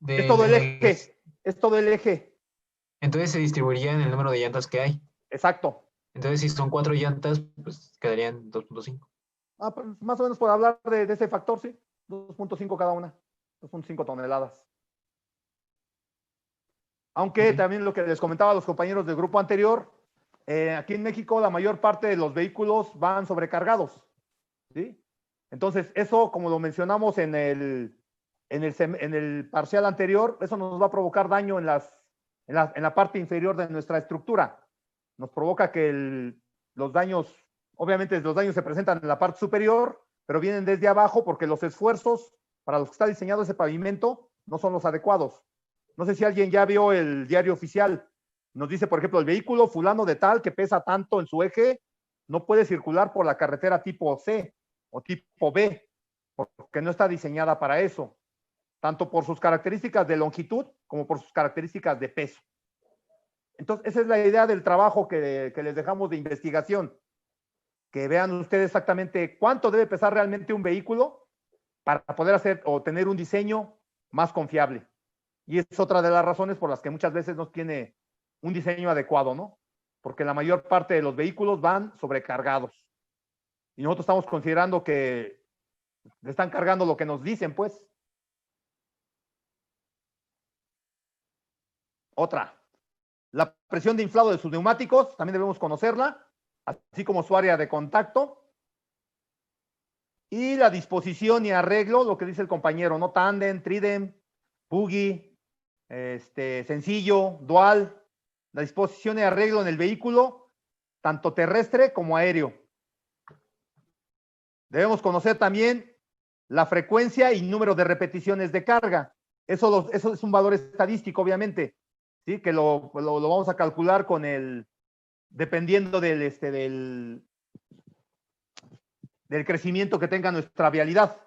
es todo el eje. Es todo el eje. Entonces se distribuiría en el número de llantas que hay. Exacto. Entonces, si son 4 llantas, pues quedarían 2.5. Pues más o menos por hablar de ese factor, sí. 2.5 cada una. 2.5 toneladas. Aunque también lo que les comentaba a los compañeros del grupo anterior, aquí en México la mayor parte de los vehículos van sobrecargados, ¿sí? Entonces, eso, como lo mencionamos en el parcial anterior, eso nos va a provocar daño en la parte inferior de nuestra estructura. Nos provoca que los daños, obviamente los daños se presentan en la parte superior, pero vienen desde abajo porque los esfuerzos para los que está diseñado ese pavimento no son los adecuados. No sé si alguien ya vio el diario oficial. Nos dice, por ejemplo, el vehículo fulano de tal que pesa tanto en su eje no puede circular por la carretera tipo C o tipo B, porque no está diseñada para eso, tanto por sus características de longitud como por sus características de peso. Entonces, esa es la idea del trabajo que les dejamos de investigación, que vean ustedes exactamente cuánto debe pesar realmente un vehículo para poder hacer o tener un diseño más confiable. Y es otra de las razones por las que muchas veces no tiene un diseño adecuado, ¿no? Porque la mayor parte de los vehículos van sobrecargados. Y nosotros estamos considerando que le están cargando lo que nos dicen, pues. Otra. La presión de inflado de sus neumáticos, también debemos conocerla, así como su área de contacto. Y la disposición y arreglo, lo que dice el compañero, ¿no? Tándem, tridem, buggy, sencillo, dual, la disposición y arreglo en el vehículo, tanto terrestre como aéreo. Debemos conocer también la frecuencia y número de repeticiones de carga. Eso es un valor estadístico, obviamente, ¿sí? Que lo vamos a calcular dependiendo del crecimiento que tenga nuestra vialidad.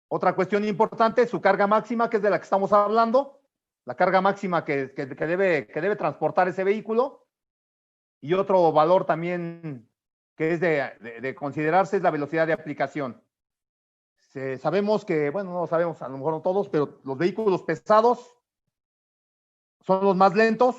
Otra cuestión importante, su carga máxima, que es de la que estamos hablando, la carga máxima que debe transportar ese vehículo. Y otro valor también que es de considerarse es la velocidad de aplicación. Sabemos que, bueno, no lo sabemos, a lo mejor no todos, pero los vehículos pesados son los más lentos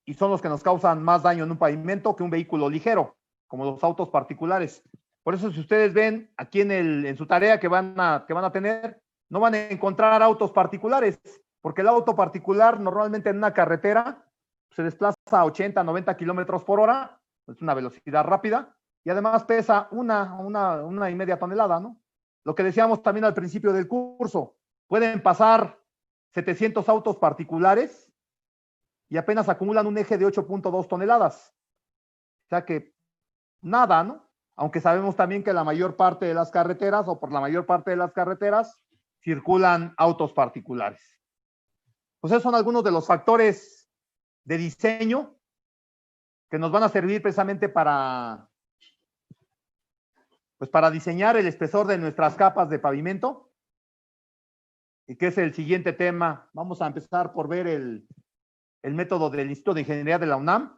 y son los que nos causan más daño en un pavimento que un vehículo ligero, como los autos particulares. Por eso, si ustedes ven aquí en su tarea que van a tener, no van a encontrar autos particulares, porque el auto particular normalmente en una carretera se desplaza a 80, 90 kilómetros por hora, es una velocidad rápida, y además pesa una y media tonelada, ¿no? Lo que decíamos también al principio del curso, pueden pasar 700 autos particulares y apenas acumulan un eje de 8.2 toneladas. O sea que nada, ¿no? Aunque sabemos también que la mayor parte de las carreteras, o por la mayor parte de las carreteras, circulan autos particulares. pues esos son algunos de los factores de diseño que nos van a servir precisamente para diseñar el espesor de nuestras capas de pavimento, y que es el siguiente tema. Vamos a empezar por ver el método del Instituto de Ingeniería de la UNAM.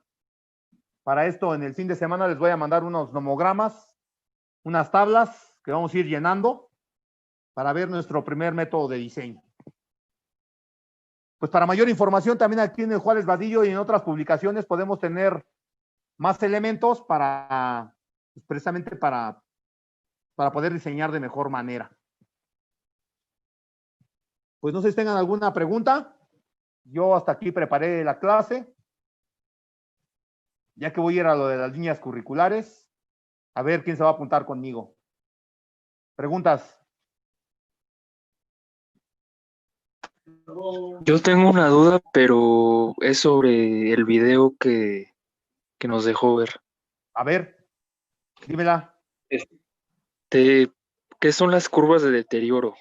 Para esto, en el fin de semana les voy a mandar unos nomogramas, unas tablas que vamos a ir llenando para ver nuestro primer método de diseño. Pues para mayor información, también aquí en el Juárez Vadillo y en otras publicaciones podemos tener más elementos para, precisamente para poder diseñar de mejor manera. Pues no sé si tengan alguna pregunta. Yo hasta aquí preparé la clase, ya que voy a ir a lo de las líneas curriculares, a ver quién se va a apuntar conmigo. ¿Preguntas? Yo tengo una duda, pero es sobre el video que nos dejó ver. A ver, dímela. ¿Qué son las curvas de deterioro?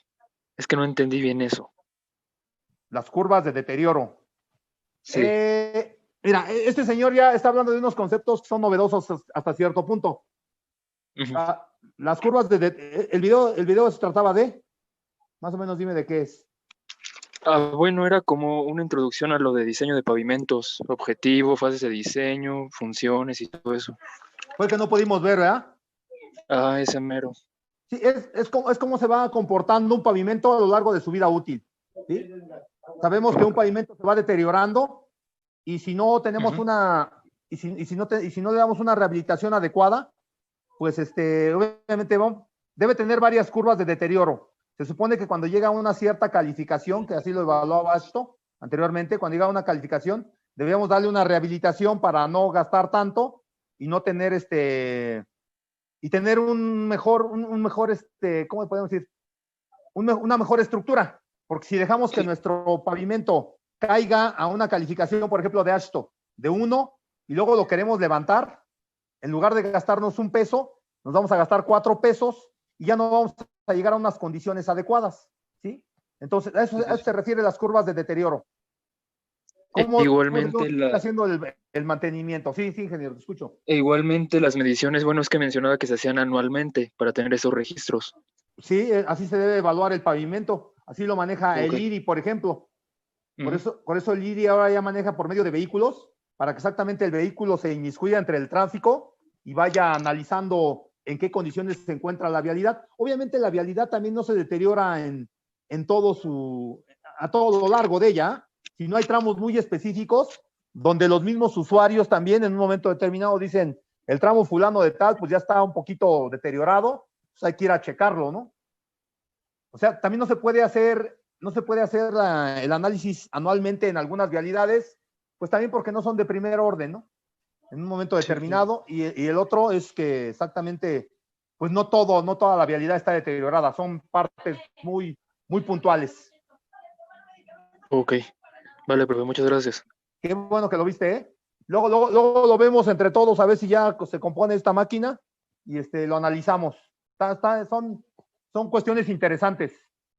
Es que no entendí bien eso. Las curvas de deterioro. Sí. Mira, este señor ya está hablando de unos conceptos que son novedosos hasta cierto punto. Las curvas de el video se trataba de, más o menos dime de qué es. Bueno, era como una introducción a lo de diseño de pavimentos, objetivo, fases de diseño, funciones y todo eso. Fue que no pudimos ver, ¿verdad? Ese mero. Sí, es como se va comportando un pavimento a lo largo de su vida útil, ¿sí? Sabemos que un pavimento se va deteriorando, y si no tenemos y si no le damos una rehabilitación adecuada, pues obviamente debe tener varias curvas de deterioro. Se supone que cuando llega a una cierta calificación, que así lo evaluaba esto anteriormente, cuando llega a una calificación, debíamos darle una rehabilitación para no gastar tanto y no tener y tener un mejor, ¿cómo podemos decir? Una mejor estructura. Porque si dejamos que nuestro pavimento caiga a una calificación, por ejemplo, de AASHTO de 1, y luego lo queremos levantar, en lugar de gastarnos 1 peso, nos vamos a gastar 4 pesos y ya no vamos a llegar a unas condiciones adecuadas, ¿sí? Entonces, a eso se refiere las curvas de deterioro. Igualmente ¿Cómo haciendo el mantenimiento? Sí, ingeniero, te escucho. Igualmente las mediciones, bueno, es que mencionaba que se hacían anualmente para tener esos registros. Sí, así se debe evaluar el pavimento. Así lo maneja el IRI, por ejemplo. Por eso el IRI ahora ya maneja por medio de vehículos, para que exactamente el vehículo se inmiscuya entre el tráfico y vaya analizando en qué condiciones se encuentra la vialidad. Obviamente la vialidad también no se deteriora a todo lo largo de ella, sino hay tramos muy específicos donde los mismos usuarios también en un momento determinado dicen, el tramo fulano de tal, pues ya está un poquito deteriorado, pues hay que ir a checarlo, ¿no? O sea, también no se puede hacer el análisis anualmente en algunas vialidades, pues también porque no son de primer orden, ¿no? En un momento determinado, sí. Y el otro es que exactamente, pues no toda la vialidad está deteriorada, son partes muy, muy puntuales. Ok, vale, profe, muchas gracias. Qué bueno que lo viste, ¿eh? Luego lo vemos entre todos a ver si ya se compone esta máquina y lo analizamos. Son cuestiones interesantes.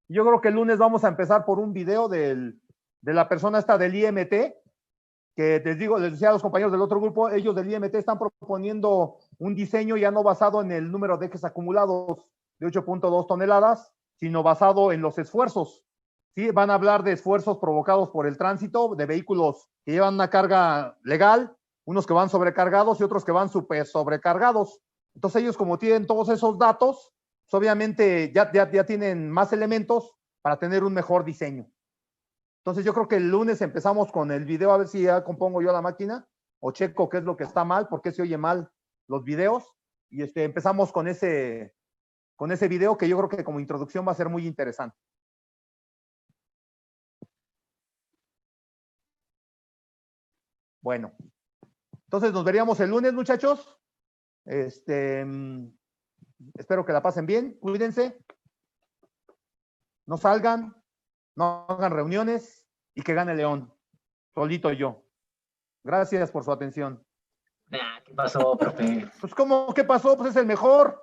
Yo creo que el lunes vamos a empezar por un video de la persona esta del IMT, que les decía a los compañeros del otro grupo, ellos del IMT están proponiendo un diseño ya no basado en el número de ejes acumulados de 8.2 toneladas, sino basado en los esfuerzos. ¿Sí? Van a hablar de esfuerzos provocados por el tránsito, de vehículos que llevan una carga legal, unos que van sobrecargados y otros que van súper sobrecargados. Entonces ellos, como tienen todos esos datos, pues obviamente ya tienen más elementos para tener un mejor diseño. Entonces yo creo que el lunes empezamos con el video, a ver si ya compongo yo la máquina o checo qué es lo que está mal, por qué se oye mal los videos, y empezamos con ese video que yo creo que como introducción va a ser muy interesante. Bueno, entonces nos veríamos el lunes, muchachos. Espero que la pasen bien, cuídense, no salgan, no hagan reuniones y que gane León, solito yo. Gracias por su atención. ¿Qué pasó, profe? Pues, ¿cómo qué pasó? Pues es el mejor.